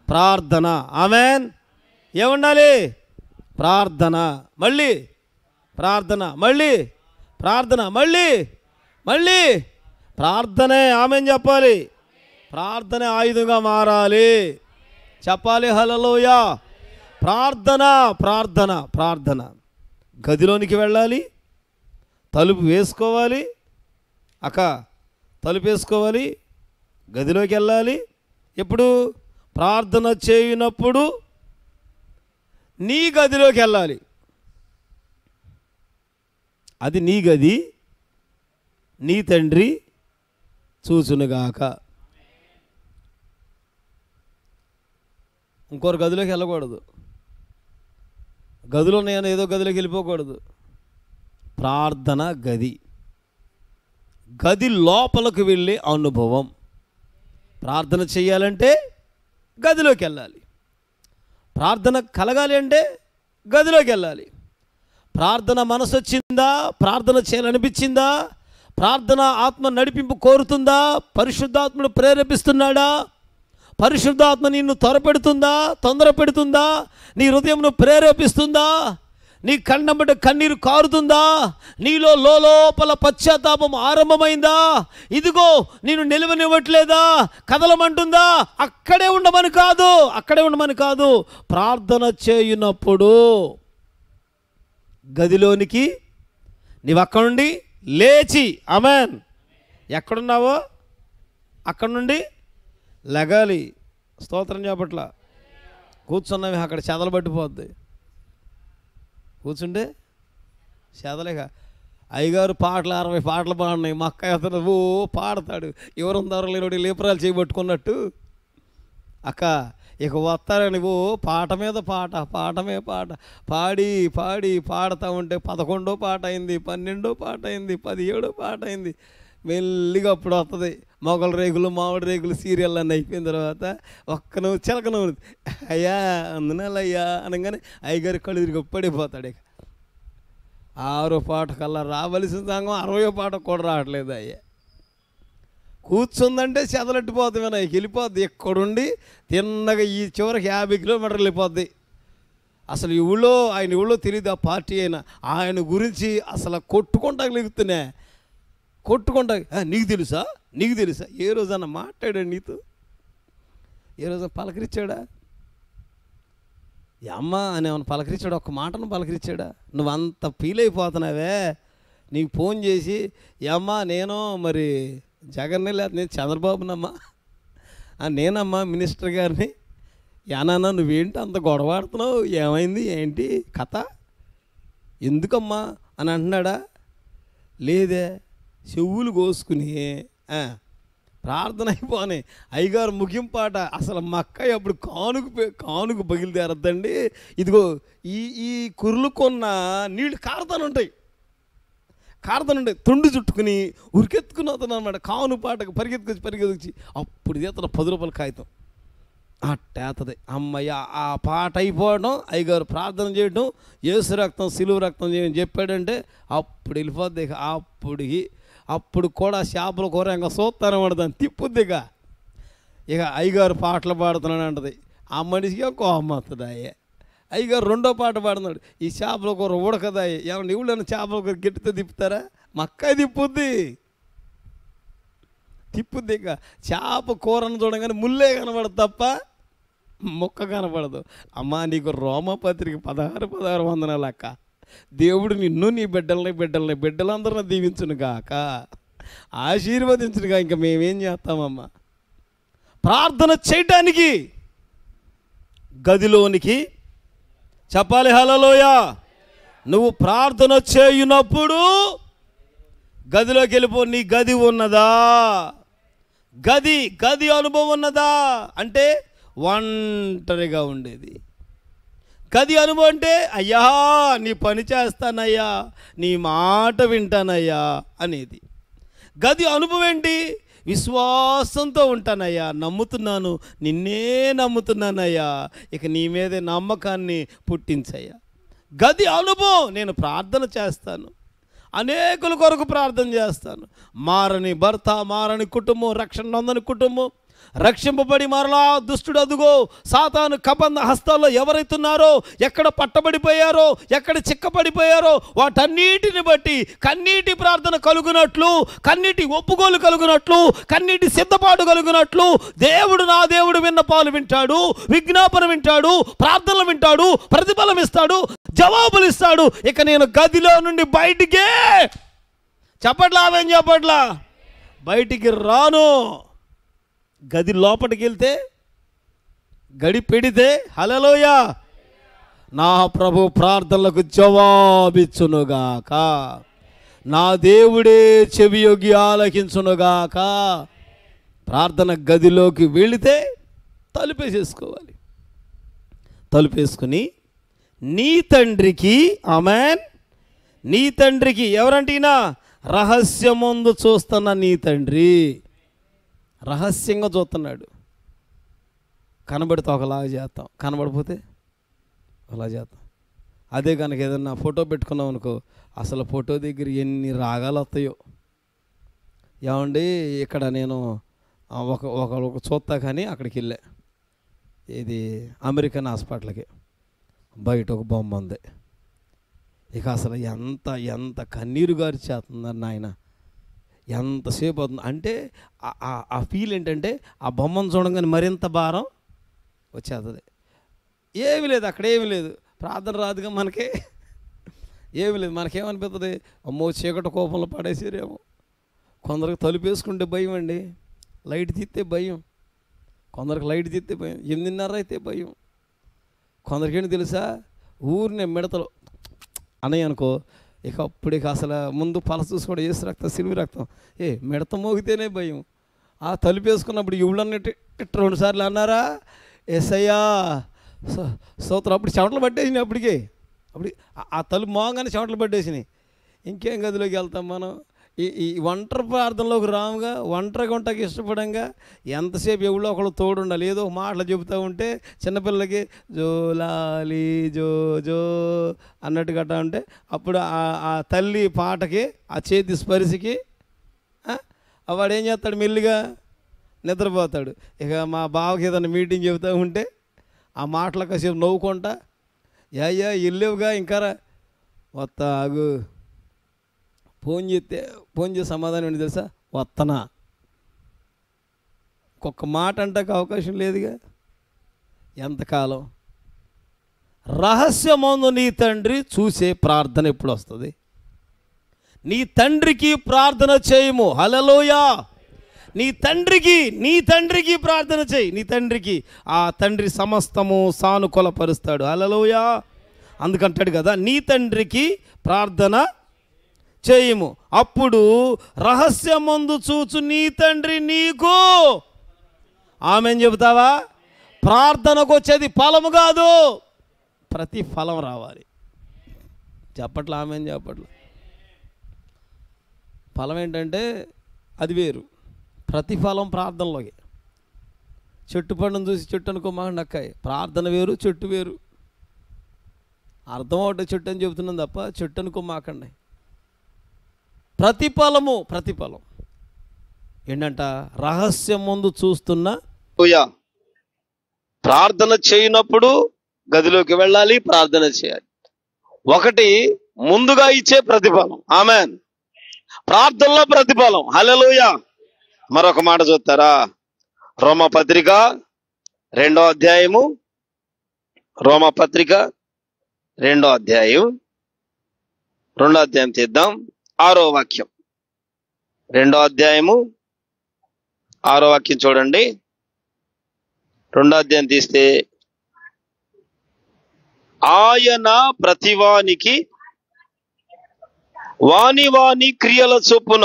ప్రార్థన, ఆమేన్. ఏముండాలి? ప్రార్థన, మళ్ళీ ప్రార్థన, మళ్ళీ ప్రార్థన, మళ్ళీ ప్రార్థనే, ఆమేన్ చెప్పాలి. ప్రార్థన ఆయుధంగా మారాలి, చెప్పాలి. హల్లెలూయా. ప్రార్థన ప్రార్థన ప్రార్థన. గదిలోనికి వెళ్ళాలి, తలుపు వేసుకోవాలి. అక్క తలుపు వేసుకోవాలి, గదిలోకి వెళ్ళాలి. ఎప్పుడు? ప్రార్థన చేయనప్పుడు నీ గదిలోకి వెళ్ళాలి. అది నీ గది, నీ తండ్రి చూచునుగాక. ఇంకోరు గదిలోకి వెళ్ళకూడదు, గదిలో నేను ఏదో గదిలోకి వెళ్ళిపోకూడదు. ప్రార్థన గది, గది లోపలికి వెళ్ళే అనుభవం. ప్రార్థన చేయాలంటే గదిలోకి వెళ్ళాలి, ప్రార్థన కలగాలి అంటే గదిలోకి వెళ్ళాలి. ప్రార్థన మనసు వచ్చిందా? ప్రార్థన చేయాలనిపించిందా? ప్రార్థన ఆత్మ నడిపింపు కోరుతుందా? పరిశుద్ధాత్మను ప్రేరేపిస్తున్నాడా? పరిశుద్ధాత్మ నిన్ను త్వరపెడుతుందా, తొందర పెడుతుందా? నీ హృదయంను ప్రేరేపిస్తుందా? నీ కన్నబడ్డ కన్నీరు కారుతుందా? నీలో లోపల పశ్చాత్తాపం ఆరంభమైందా? ఇదిగో నేను నిలవనివ్వట్లేదా, కదలమంటుందా? అక్కడే ఉండమని కాదు. ప్రార్థన చేయునప్పుడు గదిలోనికి నీవు అక్కడ నుండి లేచి, ఆమేన్, ఎక్కడున్నావో అక్కడ నుండి లెగాలి. స్తోత్రం చెప్పట్లా. కూర్చున్నావి అక్కడ చెదలు పట్టిపోద్ది. కూర్చుంటే చెదలేక అయ్యగారు పాటలు 60 పాటలు పాడినాయి. మా అక్క అతను పాడతాడు, ఎవరుందారో లేనోడి లేపరాలు చేయబట్టుకున్నట్టు. అక్క ఇక వస్తారని పాట మీద పాట పాడుతూ ఉంటే 11వ పాట అయింది, 12వ పాట అయింది, 17వ పాట అయింది. మెల్లిగా అప్పుడు వస్తుంది మొగల రేగులు, మామిడి రేగులు సీరియల్ అన్నీ అయిపోయిన తర్వాత ఒక్క నువ్వు చిలక నువ్వు అయ్యా అందునయ్యా అనగానే అయ్యగారి కళ్ళు తిరిగి పడిపోతాడు. ఇక 6వ పాట కల్లా రావలసిన సంఘం 60వ పాట కూడా రావట్లేదు. అయ్యా కూర్చుందంటే చెదలెట్టిపోతుంది, వినాయకు వెళ్ళిపోద్ది. ఎక్కడుండి తిన్నగా ఈ చివరికి 50 కిలోమీటర్లు వెళ్ళిపోద్ది. అసలు ఆయన ఊళ్ళో తెలియదు ఆ పార్టీ అయినా. ఆయన గురించి అసలు కొట్టుకుంటా నీకు తెలుసా ఏ రోజన్నా మాట్లాడాడు నీతో? ఏ రోజన్నా పలకరించాడా? అమ్మ అని ఏమన్నా పలకరించాడు? ఒక్క మాటను పలకరించాడా? నువ్వు అంత ఫీల్ అయిపోతున్నావే. నీకు ఫోన్ చేసి అమ్మా నేను మరి జగన్ని లేదా నేను చంద్రబాబునమ్మా, నేనమ్మా మినిస్టర్ గారిని, యానన్నా నువ్వేంటి అంత గొడవాడుతున్నావు, ఏమైంది ఏంటి కథ ఎందుకమ్మా అని అంటున్నాడా? లేదే చెవులు కోసుకుని ప్రార్థన అయిపోని అయ్యగారు ముగింపు పాట. అసలు మా అక్కయ్య అప్పుడు కానుకు బయలుదేరద్దండి. ఇదిగో ఈ కుర్లు కొన్న నీళ్ళు కారుతానుంటాయి, తుండు చుట్టుకుని ఉరికెత్తుకుని అవుతాను అనమాట. కాను పాటకు పరిగెత్తుకొచ్చి అప్పుడు చేతన 10 రూపాయల కాగితం అట్టేతది. అమ్మయ్య ఆ పాట అయిపోవడం, అయ్యగారు ప్రార్థన చేయడం, యేసు రక్తం సిలువ రక్తం చేయని చెప్పాడంటే అప్పుడు వెళ్ళిపోద్ది. అప్పుడు కూడా చేపల కూర ఇంకా చూస్తానమాట, దాన్ని తిప్పుద్ది. ఇక అయ్యగారు పాటలు పాడుతున్నాడు అంటది. ఆ మనిషిగా కోపం వస్తుంది. అయ్యగారు రెండో పాట పాడుతున్నాడు, ఈ చేపల కూర ఉడకదా, ఏమన్నా ఇవ్వలేని చేపల కూర గట్టితో తిప్పుతారా, మక్కాయ తిప్పుద్ది. ఇక చేప కూరను చూడగానే ముల్లే కనబడదు తప్ప మొక్క కనపడదు. అమ్మా నీకు రోమపత్రిక 16 వందనాలు అక్క. దేవుడు నిన్ను నీ బిడ్డలందరినీ దీవించును గాక, ఆశీర్వదించునుగా. ఇంకా మేమేం చేస్తామమ్మా? ప్రార్థన చేయటానికి గదిలోనికి చెప్పాలి. హల్లెలూయా. నువ్వు ప్రార్థన చేయునప్పుడు గదిలోకి వెళ్ళిపో. నీ గది ఉన్నదా? గది అనుభవం ఉన్నదా? అంటే ఒంటరిగా ఉండేది. గది అనుభవం అంటే అయ్యా నీ పని చేస్తానయ్యా, నీ మాట వింటానయ్యా అనేది. గది అనుభవం ఏంటి? విశ్వాసంతో ఉంటానయ్యా, నమ్ముతున్నాను, నిన్నే నమ్ముతున్నానయ్యా, ఇక నీ మీదే నమ్మకాన్ని పుట్టించయ్యా. గది అనుభవం. నేను ప్రార్థన చేస్తాను, అనేకుల కొరకు ప్రార్థన చేస్తాను. మారని భర్త, మారని కుటుంబం, రక్షణ నొందని కుటుంబం, రక్షింపబడి మరలా దుష్టుడు అదుగో సాతాను కబంధ హస్తాల్లో ఎవరైతున్నారో, ఎక్కడ పట్టబడిపోయారో, ఎక్కడ చిక్కబడిపోయారో వాటన్నిటిని బట్టి కన్నీటి ప్రార్థన కలుగునట్లు, కన్నీటి ఒప్పుకోలు కలుగునట్లు, కన్నీటి సిద్ధపాటు కలుగునట్లు దేవుడు, నా దేవుడు విన్నపాలు వింటాడు, విజ్ఞాపన వింటాడు, ప్రార్థనలు వింటాడు, ప్రతిఫలం ఇస్తాడు, జవాబులు ఇస్తాడు. ఇక నేను గదిలో నుండి బయటికే చెప్పట్లా, ఆవేం చెప్పట్లా, బయటికి రాను. గది లోపలికి వెళ్తే గడి పెడితే హల్లెలూయా నా ప్రభు ప్రార్థనలకు జవాబిచ్చునుగాక, నా దేవుడే చెవియొగ్గి ఆలకించునుగాక. ప్రార్థన గదిలోకి వెళితే తలుపేసేసుకోవాలి. తలుపేసుకుని నీ తండ్రికి, ఆమెన్, నీ తండ్రికి ఎవరంటేనా రహస్యమందు చూస్తున్న నీ తండ్రి. రహస్యంగా చూస్తున్నాడు. కనబడితే ఒకలాగా చేస్తాం, కనబడిపోతే అలా చేస్తాం. అదే కనుక ఏదన్నా ఫోటో పెట్టుకున్నాం అనుకో, అసలు ఫోటో దగ్గర ఎన్ని రాగాలు వస్తాయో. ఏమండి ఇక్కడ నేను ఒక చూస్తా కానీ అక్కడికి వెళ్ళా, ఇది అమెరికన్ హాస్పిటల్కి, బయట ఒక బొమ్మ ఉంది. ఇక అసలు ఎంత కన్నీరు గారి చేస్తుందని నాయన, ఎంతసేపు అవుతుంది అంటే ఆ ఫీల్ ఏంటంటే ఆ బొమ్మను చూడగానే మరింత భారం వచ్చేస్తుంది. ఏమీ లేదు, అక్కడ ఏమీ లేదు, ప్రార్థన రాదుగా మనకి, ఏమీ లేదు. మనకేమనిపిస్తుంది, అమ్మో చీకటి కోపంలో పడేసారేమో. కొందరికి తలుపు వేసుకుంటే భయం అండి, లైట్ తీస్తే భయం, కొందరికి లైట్ తీస్తే భయం, 8:30 అయితే భయం. కొందరికి ఏంటి తెలుసా, ఊరినే మిడతలు అన్నయ్య అనుకో, ఇక అప్పుడు అసలు ముందు పలస చూసుకోవడం, యేసు రక్తం సిలువ రక్తం, మిడత మోగితేనే భయం. ఆ తలుపు వేసుకున్నప్పుడు ఇవుళ్ళన్నట్టు 2 సార్లు అన్నారా, యేసయ్యా స్తోత్రం. అప్పుడు చెమటలు పట్టేసినాయి. అప్పుడు ఆ తలుపు మోగానే చెమటలు పట్టేసినాయి. ఇంకేం గదిలోకి వెళ్తాం మనం? ఈ ఒంటరి ప్రార్థనలోకి రాముగా, ఒంటరిగా ఉంటాకి ఇష్టపడంగా, ఎంతసేపు ఎవరో ఒకళ్ళు తోడు ఉండాలి. ఏదో మాటలు చెబుతూ ఉంటే చిన్నపిల్లలకి జోలాలి జో జో అన్నట్టు గట్టా ఉంటే అప్పుడు ఆ తల్లి పాటకి, ఆ చేతి స్పర్శకి వాడు ఏం చేస్తాడు, మెల్లిగా నిద్రపోతాడు. ఇక మా బావకి ఏదైనా మీటింగ్ చెబుతూ ఉంటే ఆ మాటలు కాసేపు నవ్వుకుంటా, యా వెళ్ళేవుగా ఇంకా వస్తా ఆగు, ఫోన్ చేసి సమాధానం ఏంటి తెలుసా, వత్తనా. ఒక్క మాట అంటాక అవకాశం లేదుగా. ఎంతకాలం? రహస్యమందు నీ తండ్రి చూసే ప్రార్థన ఎప్పుడు వస్తుంది? నీ తండ్రికి ప్రార్థన చేయము. హల్లెలూయా. నీ తండ్రికి ప్రార్థన చేయి. నీ తండ్రికి, ఆ తండ్రి సమస్తము సానుకూలపరుస్తాడు. హల్లెలూయా. అందుకంటాడు కదా, నీ తండ్రికి ప్రార్థన చేయము. అప్పుడు రహస్యమందు చూచు నీ తండ్రి నీకు ఆమెన్ చెబుతావా? ప్రార్థనకు వచ్చేది ఫలము కాదు, ప్రతి ఫలం రావాలి. చెప్పట్లా? ఆమెన్ చెప్పట్లా? ఫలం ఏంటంటే అది వేరు, ప్రతిఫలం ప్రార్థనలోకి. చెట్టు పండును చూసి చెట్టు అనుకోమాకండి నక్కాయి. ప్రార్థన వేరు, చెట్టు వేరు. అర్థం ఒకటి చెట్టు అని చెబుతున్నాం తప్ప చెట్టు అనుకోమాకండి. ప్రతిఫలం ఏంటంట? రహస్యం ముందు చూస్తున్న. ప్రార్థన చేయనప్పుడు గదిలోకి వెళ్ళాలి, ప్రార్థన చేయాలి. ఒకటి ముందుగా ఇచ్చే ప్రతిఫలం. ఆమెన్. ప్రార్థనలో ప్రతిఫలం. హల్లెలూయా. మరొక మాట చూస్తారా? రోమపత్రిక 2వ అధ్యాయము, రోమపత్రిక 2వ అధ్యాయం, 2వ అధ్యాయం తీద్దాం, 6వ వాక్యం. 2వ అధ్యాయము 6వ వాక్యం చూడండి. 2వ అధ్యాయం తీస్తే, ఆయన ప్రతివానికి వాని వాని క్రియల చొప్పున,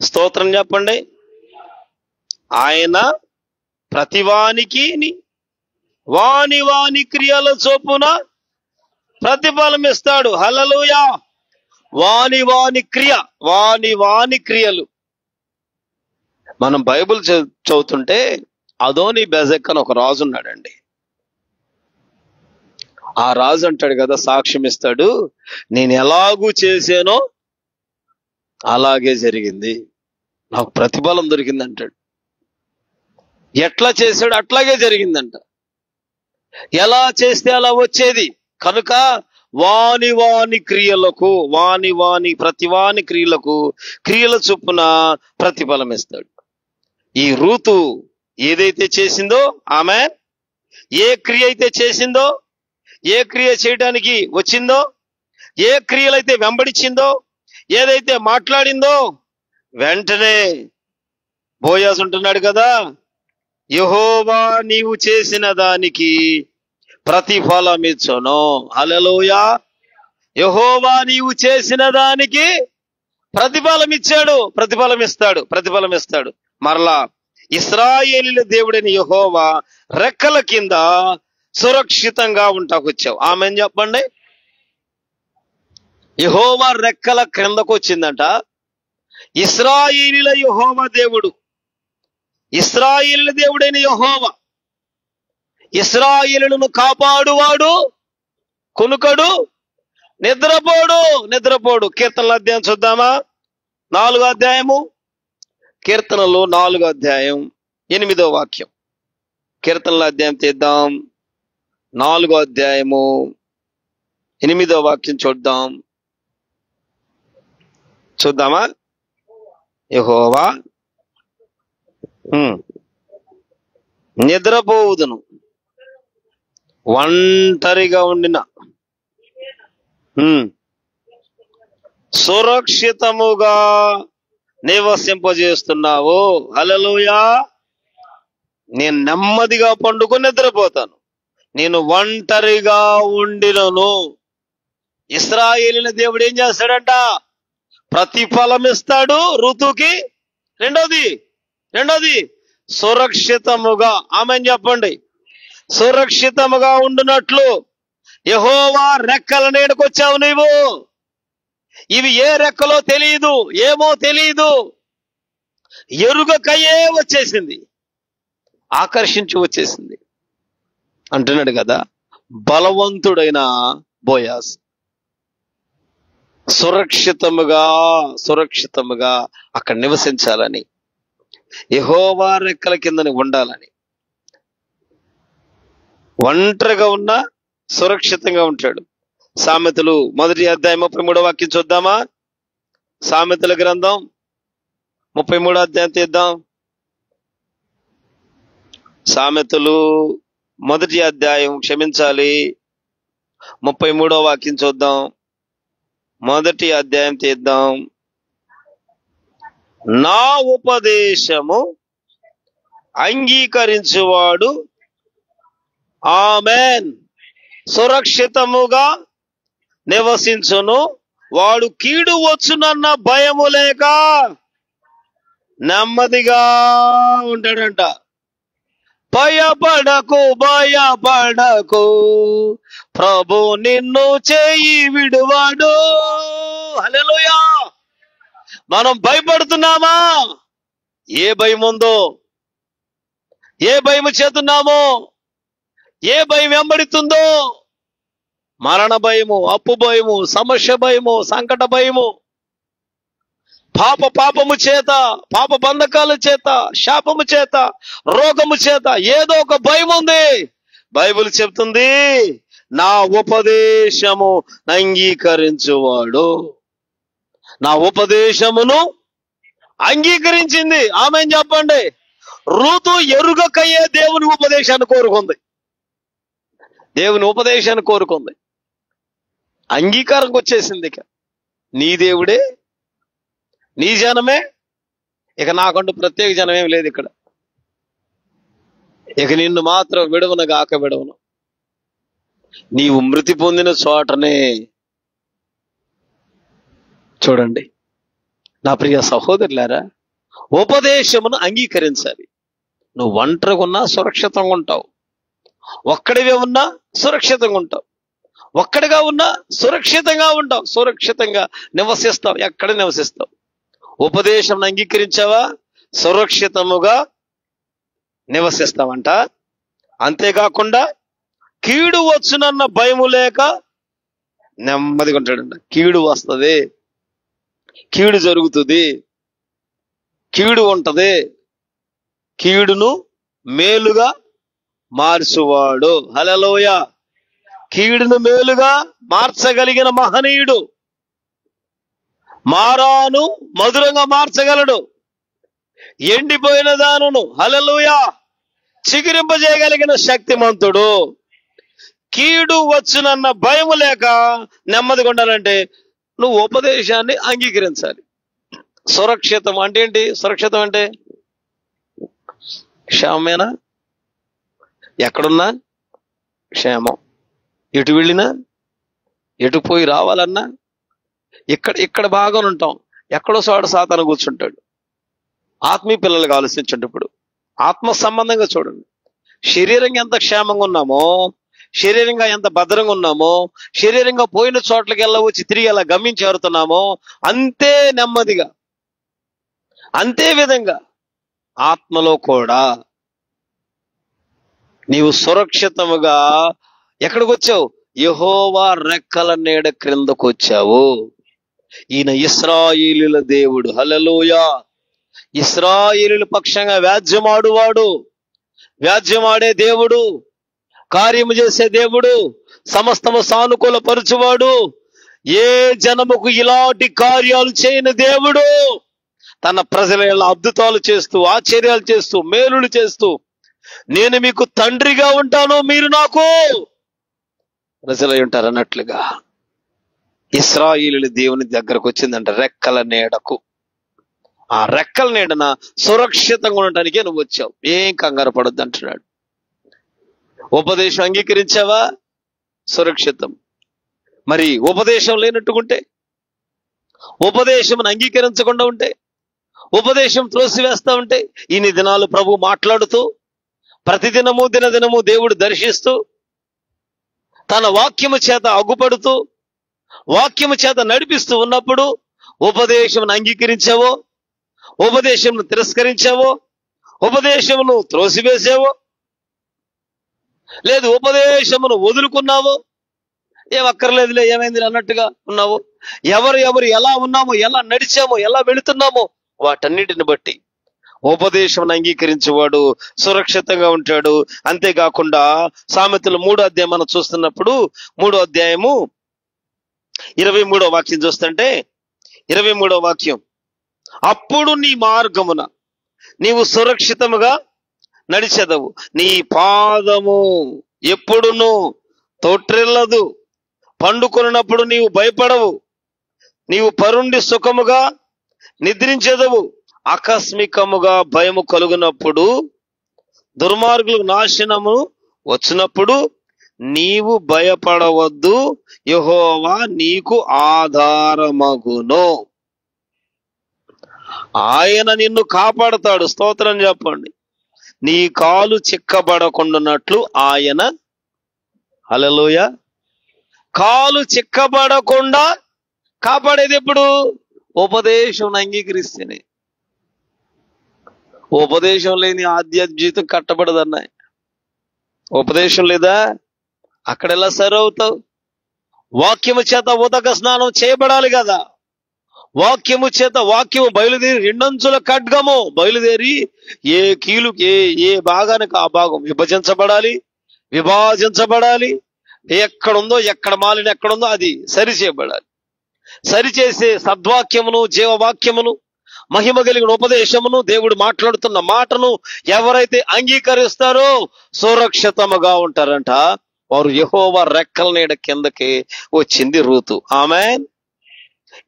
స్తోత్రం చెప్పండి, ఆయన ప్రతివానికి వాని వాని క్రియల చొప్పున ప్రతిఫలం ఇస్తాడు. హల్లెలూయా. వాని వాని క్రియలు. మనం బైబిల్ చదువుతుంటే అదోని బెజెక్ అని ఒక రాజు ఉన్నాడండి. ఆ రాజు అంటాడు కదా, సాక్ష్యం ఇస్తాడు, నేను ఎలాగూ చేశానో అలాగే జరిగింది, నాకు ప్రతిఫలం దొరికింది అంటాడు. ఎట్లా చేశాడు అట్లాగే జరిగిందంట. ఎలా చేస్తే అలా వచ్చేది కనుక వాని వాని క్రియలకు, ప్రతివాని క్రియలకు క్రియల చొప్పున ప్రతిఫలం ఇస్తాడు. ఈ రూతు ఏదైతే చేసిందో, ఆమె ఏ క్రియ అయితే చేసిందో, ఏ క్రియ చేయడానికి వచ్చిందో, ఏ క్రియలైతే వెంబడించిందో, ఏదైతే మాట్లాడిందో, వెంటనే బోయాజు ఉంటున్నాడు కదా, యెహోవా నీవు చేసిన దానికి ప్రతిఫలం ఇచ్చును. హల్లెలూయా. యెహోవా నీవు చేసిన దానికి ప్రతిఫలం ఇచ్చాడు, ప్రతిఫలం ఇస్తాడు. మరలా ఇశ్రాయేలీయుల దేవుడైన యెహోవా రెక్కల కింద సురక్షితంగా ఉంటాకొచ్చావు. ఆమెన్ చెప్పండి. యెహోవా రెక్కల క్రిందకు వచ్చిందంట. ఇశ్రాయేలీయుల యెహోవా దేవుడు, ఇశ్రాయేలీయుల దేవుడైన యెహోవా, ఇశ్రాయేలును కాపాడువాడు, కునుకడు, నిద్రపోడు. కీర్తనల అధ్యాయం చూద్దామా? 4వ అధ్యాయము, కీర్తనలు 4వ అధ్యాయం 8వ వాక్యం. కీర్తనల అధ్యాయం తీద్దాం, 4వ అధ్యాయము 8వ వాక్యం చూద్దామా? యెహోవా నిద్రపోవుదును, ఒంటరిగా ఉండిన సురక్షితముగా నివసింపజేస్తున్నావు. హల్లెలూయా. నేను నెమ్మదిగా పండుకొని నిద్రపోతాను, నేను ఒంటరిగా ఉండినను. ఇశ్రాయేలీయుల దేవుడు ఏం చేస్తాడంట? ప్రతిఫలం ఇస్తాడు ఋతుకి. రెండోది సురక్షితముగా. ఆమెన్ చెప్పండి. సురక్షితముగా ఉండునట్లు యెహోవా రెక్కల నీడకొచ్చావు నీవు. ఇవి ఏ రెక్కలో తెలియదు, ఏమో తెలియదు, ఎరుగకయే వచ్చేసింది, ఆకర్షించి వచ్చేసింది అంటున్నాడు కదా బలవంతుడైన బోయాజ్. సురక్షితముగా అక్కడ నివసించాలని, యెహోవా రెక్కల కిందని ఉండాలని. ఒంటరిగా ఉన్నా సురక్షితంగా ఉంటాడు. సామెతలు 1వ అధ్యాయం 33వ వాక్యం చూద్దామా? సామెతల గ్రంథం 33వ అధ్యాయం తీద్దాం. సామెతలు 1వ అధ్యాయం 33వ వాక్యం చూద్దాం. 1వ అధ్యాయం తీద్దాం. నా ఉపదేశము అంగీకరించువాడు ఆమెన్ సురక్షితముగా నివసించును, వాడు కీడు వచ్చునన్న భయము లేక నెమ్మదిగా ఉంటాడంట. భయపడకు భయపడకు, ప్రభు నిన్ను చేయి విడువాడు. హల్లెలూయా. మనం భయపడుతున్నామా? ఏ భయం ఉందో, ఏ భయము చేతున్నామో, ఏ భయం వెంబడుతుందో, మరణ భయము, అప్పు భయము, సమస్య భయము, సంకట భయము, పాపము చేత, పాప బంధకాల చేత, శాపము చేత, రోగము చేత ఏదో ఒక భయం ఉంది. బైబిల్ చెప్తుంది, నా ఉపదేశము అంగీకరించువాడు. నా ఉపదేశమును అంగీకరించింది. ఆమెన్ చెప్పండి. రూతు ఎరుగకయ్యే దేవుని ఉపదేశాన్ని కోరుకుంది. దేవుని ఉపదేశాన్ని కోరుకుంది. అంగీకారంకి వచ్చేసింది. ఇక నీ దేవుడే, నీ జనమే, ఇక నాకంటూ ప్రత్యేక జనమేం లేదు ఇక్కడ. ఇక నిన్ను మాత్రం విడవను గాక విడవను. నీవు మృతి పొందిన చోటనే. చూడండి నా ప్రియ సహోదరులారా, ఉపదేశమును అంగీకరించాలి. నువ్వు ఒంటరిగా ఉన్నా సురక్షితంగా ఉంటావు, ఒక్కడివే ఉన్నా సురక్షితంగా ఉంటావు, ఒక్కడిగా ఉన్నా సురక్షితంగా ఉంటావు, సురక్షితంగా నివసిస్తావు, ఎక్కడ నివసిస్తావు. ఉపదేశం అంగీకరించావా, సురక్షితముగా నివసిస్తావంట. అంతేకాకుండా కీడు వచ్చునన్న భయము లేక నెమ్మదిగా ఉంటాడంట. కీడు వస్తుంది, కీడు జరుగుతుంది, కీడు ఉంటది. కీడును మేలుగా మార్చువాడు. హల్లెలూయా. కీడును మేలుగా మార్చగలిగిన మహనీయుడు. మారాను మధురంగా మార్చగలడు. ఎండిపోయిన దానును హల్లెలూయా చిగురింపజేయగలిగిన శక్తిమంతుడు. కీడు వచ్చునన్న భయం లేక నెమ్మదిగా ఉండాలంటే నువ్వు ఉపదేశాన్ని అంగీకరించాలి. సురక్షితం అంటే ఏంటి? సురక్షితం అంటే క్షేమమేనా? ఎక్కడున్నా క్షేమం. ఎటు వెళ్ళినా, ఎటు పోయి రావాలన్నా ఇక్కడ బాగా ఉంటాం. ఎక్కడో చోట సాతాను కూర్చుంటాడు. ఆత్మీయ పిల్లలకు ఆలోచించండి. ఇప్పుడు ఆత్మ సంబంధంగా చూడండి. శరీరంగా ఎంత క్షేమంగా ఉన్నామో, శరీరంగా ఎంత భద్రంగా ఉన్నామో, శరీరంగా పోయిన చోట్లకి వచ్చి తిరిగి అలా గమనించేరుతున్నామో అంతే నెమ్మదిగా, అంతే విధంగా ఆత్మలో కూడా నీవు సురక్షితముగా ఎక్కడికి వచ్చావు? యెహోవా రెక్కల నీడ క్రిందకు వచ్చావు. ఈయన ఇశ్రాయేలీయుల దేవుడు. హల్లెలూయా. ఇశ్రాయేలీయుల పక్షంగా వ్యాజ్యమాడువాడు, వ్యాజ్యమాడే దేవుడు, కార్యము చేసే దేవుడు, సమస్తము సానుకూల పరుచువాడు, ఏ జనముకు ఇలాంటి కార్యాలు చేయని దేవుడు. తన ప్రజల అద్భుతాలు చేస్తూ, ఆశ్చర్యాలు చేస్తూ, మేలులు చేస్తూ, నేను మీకు తండ్రిగా ఉంటాను, మీరు నాకు ప్రజలై ఉంటారు అన్నట్లుగా ఇశ్రాయేలీయుల దేవుని దగ్గరకు వచ్చిందంట రెక్కల నీడకు. ఆ రెక్కల నీడన సురక్షితంగా ఉండటానికే నువ్వు వచ్చావు. ఏం కంగారు పడొద్దు అంటున్నాడు. ఉపదేశం అంగీకరించావా? సురక్షితం. మరి ఉపదేశం లేనట్టుకుంటే, ఉపదేశం అంగీకరించకుండా ఉంటే, ఉపదేశం త్రోసివేస్తా ఉంటే, ఇన్ని దినాలు ప్రభు మాట్లాడుతూ ప్రతిదినము దినదినము దేవుడు దర్శిస్తూ తన వాక్యము చేత అగ్గుపడుతూ వాక్యము చేత నడిపిస్తూ ఉన్నప్పుడు ఉపదేశమును అంగీకరించావో, ఉపదేశమును తిరస్కరించావో, ఉపదేశమును త్రోసివేసావో, లేదు ఉపదేశమును వదులుకున్నావో, ఏమక్కర్లేదులే ఏమైంది అన్నట్టుగా ఉన్నావో, ఎవరు ఎలా ఉన్నామో, ఎలా నడిచామో, ఎలా వెళుతున్నామో వాటన్నిటిని బట్టి ఉపదేశం అంగీకరించేవాడు సురక్షితంగా ఉంటాడు. అంతేకాకుండా సామెతలు 3వ అధ్యాయం మనం చూస్తున్నప్పుడు 3వ అధ్యాయము 23వ వాక్యం చూస్తుంటే 23వ వాక్యం, అప్పుడు నీ మార్గమున నీవు సురక్షితముగా నడిచెదవు, నీ పాదము ఎప్పుడును తొట్టిల్లదు, పండుకొనినప్పుడు నీవు భయపడవు, నీవు పరుండి సుఖముగా నిద్రించెదవు. ఆకస్మికముగా భయము కలుగునప్పుడు, దుర్మార్గులకు నాశనము వచ్చినప్పుడు నీవు భయపడవద్దు, యెహోవా నీకు ఆధారమగును. ఆయన నిన్ను కాపాడతాడు. స్తోత్రం చెప్పండి. నీ కాలు చిక్కబడకుండానట్లు ఆయన, హల్లెలూయా, కాలు చిక్కబడకుండా కాపాడేది ఎప్పుడు? ఉపదేశం అంగీకరిస్తేనే. ఉపదేశం లేని ఆధ్యాత్మిక జీవితం కట్టబడదన్నాయి. ఉపదేశం లేదా అక్కడ ఎలా సరవుతావు? వాక్యము చేత ఉదక స్నానం చేయబడాలి కదా. వాక్యము చేత, వాక్యము బయలుదేరి రెండంచుల ఖడ్గము బయలుదేరి ఏ కీలు ఏ భాగానికి ఆ భాగం విభాజించబడాలి. ఎక్కడుందో, ఎక్కడ మాలిన ఎక్కడుందో అది సరిచేయబడాలి. సరిచేసే సద్వాక్యమును, జీవవాక్యమును, మహిమ కలిగిన ఉపదేశమును, దేవుడు మాట్లాడుతున్న మాటను ఎవరైతే అంగీకరిస్తారో సురక్షితముగా ఉంటారంట. వారు యెహోవా రెక్కల నీడ కిందకి వచ్చింది రూతు. ఆమేన్.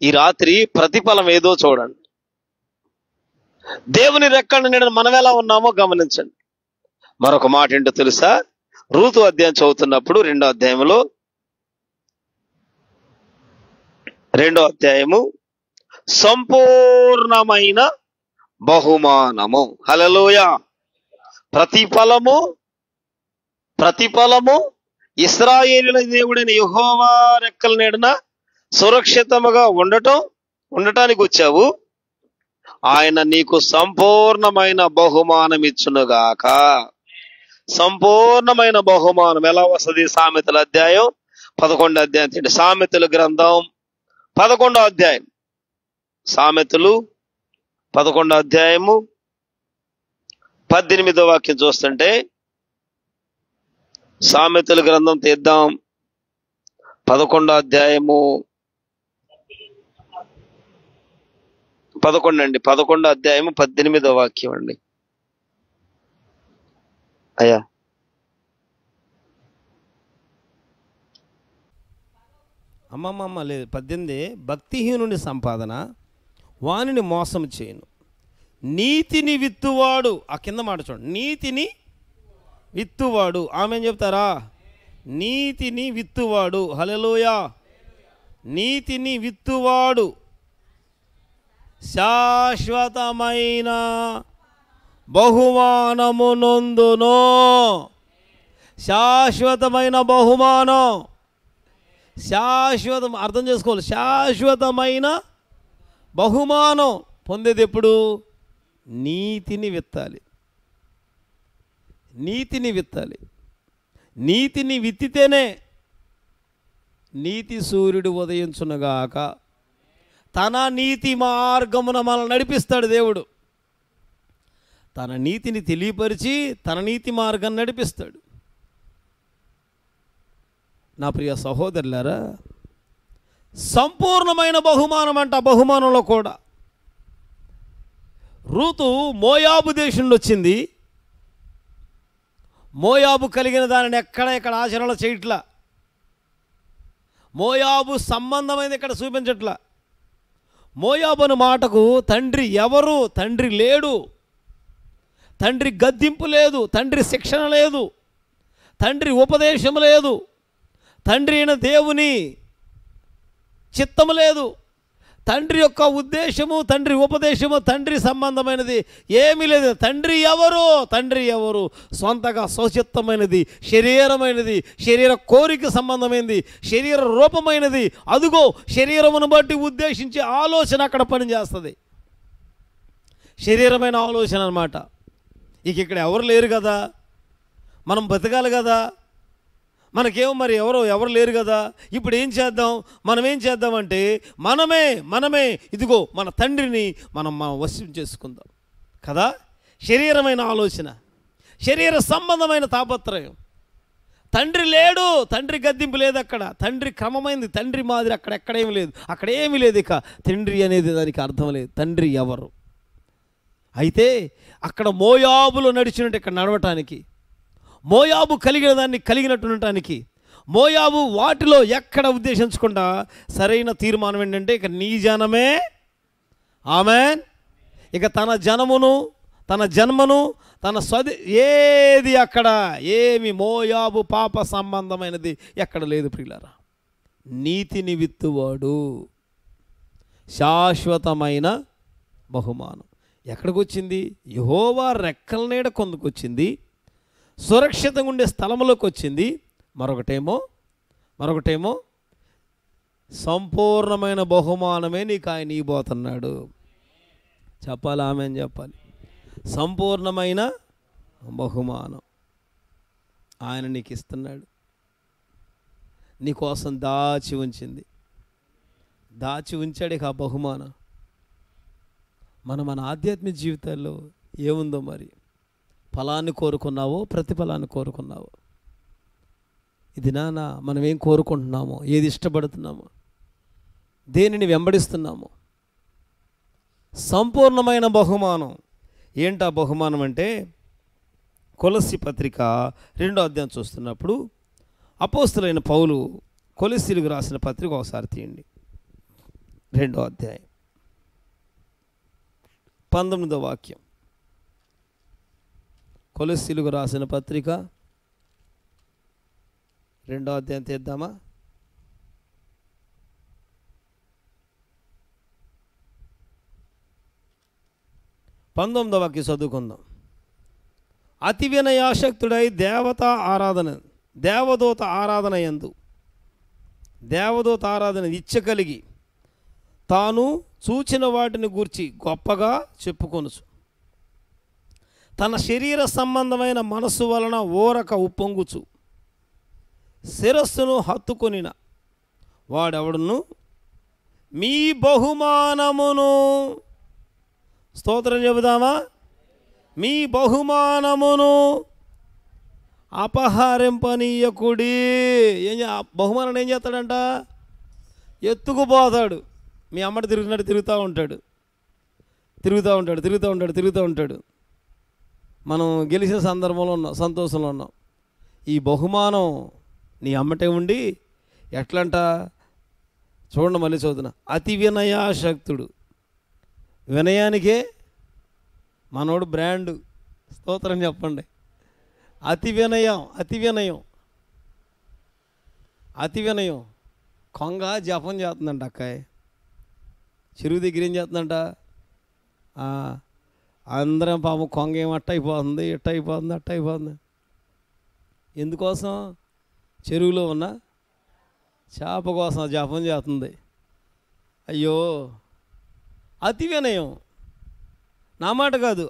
ఈ రాత్రి ప్రతిఫలం ఏదో చూడండి. దేవుని రెక్కల నీడను మనం ఎలా ఉన్నామో గమనించండి. మరొక మాట ఏంటో తెలుసా? రూతు అధ్యాయం చదువుతున్నప్పుడు 2వ అధ్యాయము సంపూర్ణమైన బహుమానము, హల్లెలూయా, ప్రతిఫలము ఇశ్రాయేలుల దేవుడైన యెహోవా రెక్కల నీడన సురక్షితముగా ఉండటానికి వచ్చావు. ఆయన నీకు సంపూర్ణమైన బహుమానం ఇచ్చునుగాక. సంపూర్ణమైన బహుమానం ఎలా వస్తుంది? సామెతల అధ్యాయం 11వ అధ్యాయం, సామెతల గ్రంథం 11వ అధ్యాయం, సామెతలు 11వ అధ్యాయము 18వ వాక్యం చూస్తుంటే, సామెతల గ్రంథం తీద్దాం 11వ అధ్యాయము 11వ అధ్యాయము 18వ వాక్యం అండి. అయ్యా, అమ్మమ్మ లేదు 18. భక్తిహీనుని సంపాదన వానిని మోసం చేయను, నీతిని విత్తువాడు. ఆ కింద మాట చూడండి, నీతిని విత్తువాడు. ఆమె చెప్తారా? నీతిని విత్తువాడు, హల్లెలూయా, నీతిని విత్తువాడు శాశ్వతమైన బహుమానము నొందును. శాశ్వతమైన బహుమానం, శాశ్వతం అర్థం చేసుకోవాలి. శాశ్వతమైన బహుమానం పొందేది ఎప్పుడు? నీతిని విత్తాలి. నీతిని విత్తాలి. నీతిని విత్తితేనే నీతి సూర్యుడు ఉదయించునుగాక. తన నీతి మార్గమున మనల్ని నడిపిస్తాడు దేవుడు. తన నీతిని తెలియపరిచి తన నీతి మార్గాన్ని నడిపిస్తాడు. నా ప్రియ సహోదరులారా, సంపూర్ణమైన బహుమానం అంట. బహుమానంలో కూడా రూతు మోయాబు దేశంలో వచ్చింది. మోయాబు కలిగిన దానిని ఇక్కడ ఆచరణలో చేయట్లా. మోయాబు సంబంధమైనది ఇక్కడ చూపించట్లా. మోయాబు అను మాటకు తండ్రి ఎవరు? తండ్రి లేడు. తండ్రి గద్దింపు లేదు, తండ్రి శిక్షణ లేదు, తండ్రి ఉపదేశం లేదు, తండ్రి అయిన దేవుని చిత్తము లేదు. తండ్రి యొక్క ఉద్దేశము, తండ్రి ఉపదేశము, తండ్రి సంబంధమైనది ఏమీ లేదు. తండ్రి ఎవరు? తండ్రి ఎవరు? సొంతగా స్వచిత్తమైనది, శరీరమైనది, శరీర కోరిక సంబంధమైనది, శరీర రూపమైనది. అదుగో శరీరమును బట్టి ఉద్దేశించే ఆలోచన అక్కడ పనిచేస్తుంది. శరీరమైన ఆలోచన అన్నమాట. ఇక్కడ ఎవరు లేరు కదా, మనం బతకాలి కదా, మనకేమో మరి ఎవరు లేరు కదా. ఇప్పుడు ఏం చేద్దాం? మనం ఏం చేద్దామంటే మనమే ఇదిగో మన తండ్రిని మనం వశం చేసుకుందాం కదా. శరీరమైన ఆలోచన, శరీర సంబంధమైన తాపత్రయం. తండ్రి లేడు, తండ్రి గద్దింపు లేదు అక్కడ. తండ్రి క్రమమైంది, తండ్రి మాదిరి అక్కడేమీ లేదు. అక్కడేమీ లేదు. ఇక తండ్రి అనేది దానికి అర్థం లేదు. తండ్రి ఎవరు? అయితే అక్కడ మోయాబులో నడిచినట్టు ఇక్కడ నడవటానికి, మోయాబు కలిగిన దాన్ని కలిగినట్టు ఉండటానికి, మోయాబు వాటిలో ఎక్కడ ఉద్దేశించకుండా సరైన తీర్మానం ఏంటంటే ఇక నీ జనమే. ఆమెన్. ఇక తన జన్మను తన ఏది అక్కడ ఏమి మోయాబు పాప సంబంధమైనది ఎక్కడ లేదు ప్రియులారా. నీతిని విత్తువాడు శాశ్వతమైన బహుమానం ఎక్కడికి వచ్చింది? యెహోవా రెక్కల నీడ కొందుకొచ్చింది, సురక్షితంగా ఉండే స్థలంలోకి వచ్చింది. మరొకటేమో సంపూర్ణమైన బహుమానమే నీకు ఆయన ఇవ్వబోతున్నాడు. చెప్పాలి, ఆమె అని చెప్పాలి. సంపూర్ణమైన బహుమానం ఆయన నీకు ఇస్తున్నాడు. నీకోసం దాచి ఉంచాడు ఇక ఆ బహుమానం. మన ఆధ్యాత్మిక జీవితాల్లో ఏముందో మరి? ఫలాన్ని కోరుకున్నావో, ప్రతిఫలాన్ని కోరుకున్నావో? ఇది నాన్న మనం ఏం కోరుకుంటున్నామో, ఏది ఇష్టపడుతున్నామో, దేనిని వెంబడిస్తున్నామో? సంపూర్ణమైన బహుమానం ఏంటా బహుమానం అంటే, కొలస్సీ పత్రిక 2వ అధ్యాయం చూస్తున్నప్పుడు అపోస్తలుడైన పౌలు కొలస్సీలకు రాసిన పత్రిక ఒకసారి తీయండి. 2వ అధ్యాయం 19వ వాక్యం. కొలస్సీలకు రాసిన పత్రిక 2వ అధ్యాయం తీద్దామా? పంతొమ్మిదవ వాక్యం చదువుకుందాం. అతి వినయాసక్తుడై దేవదూత ఆరాధన ఇచ్చ కలిగి తాను చూచిన వాటిని గూర్చి గొప్పగా చెప్పుకొనుచు, తన శరీర సంబంధమైన మనస్సు వలన ఊరక ఉప్పొంగుచు శిరస్సును హత్తుకొనిన వాడెవడును మీ బహుమానమును, స్తోత్రం చెబుదామా, మీ బహుమానమును అపహరింపనీయకుడి. బహుమానం ఏం చేస్తాడంట? ఎత్తుకుపోతాడు. మీ అమ్మటి తిరుగుతున్నట్టు తిరుగుతూ ఉంటాడు. మనం గెలిచిన సందర్భంలో ఉన్నాం, సంతోషంలో ఉన్నాం. ఈ బహుమానం నీ అమ్మటే ఉండి ఎట్లంట చూడండి, మళ్ళీ చదువుతున్నా. అతి వినయాసక్తుడు, వినయానికే మనోడు బ్రాండు. స్తోత్రం చెప్పండి. అతి వినయం కొంగ జపం చేస్తుందంట. అక్కాయ్ చెరువు దగ్గర ఏం చేస్తుందంట? అందరం పాపం కొంగ ఏం అట్ట అయిపోతుంది. ఎందుకోసం? చెరువులో ఉన్న చేప కోసం జపం చేస్తుంది. అయ్యో, అతి వినయం. నా మాట కాదు,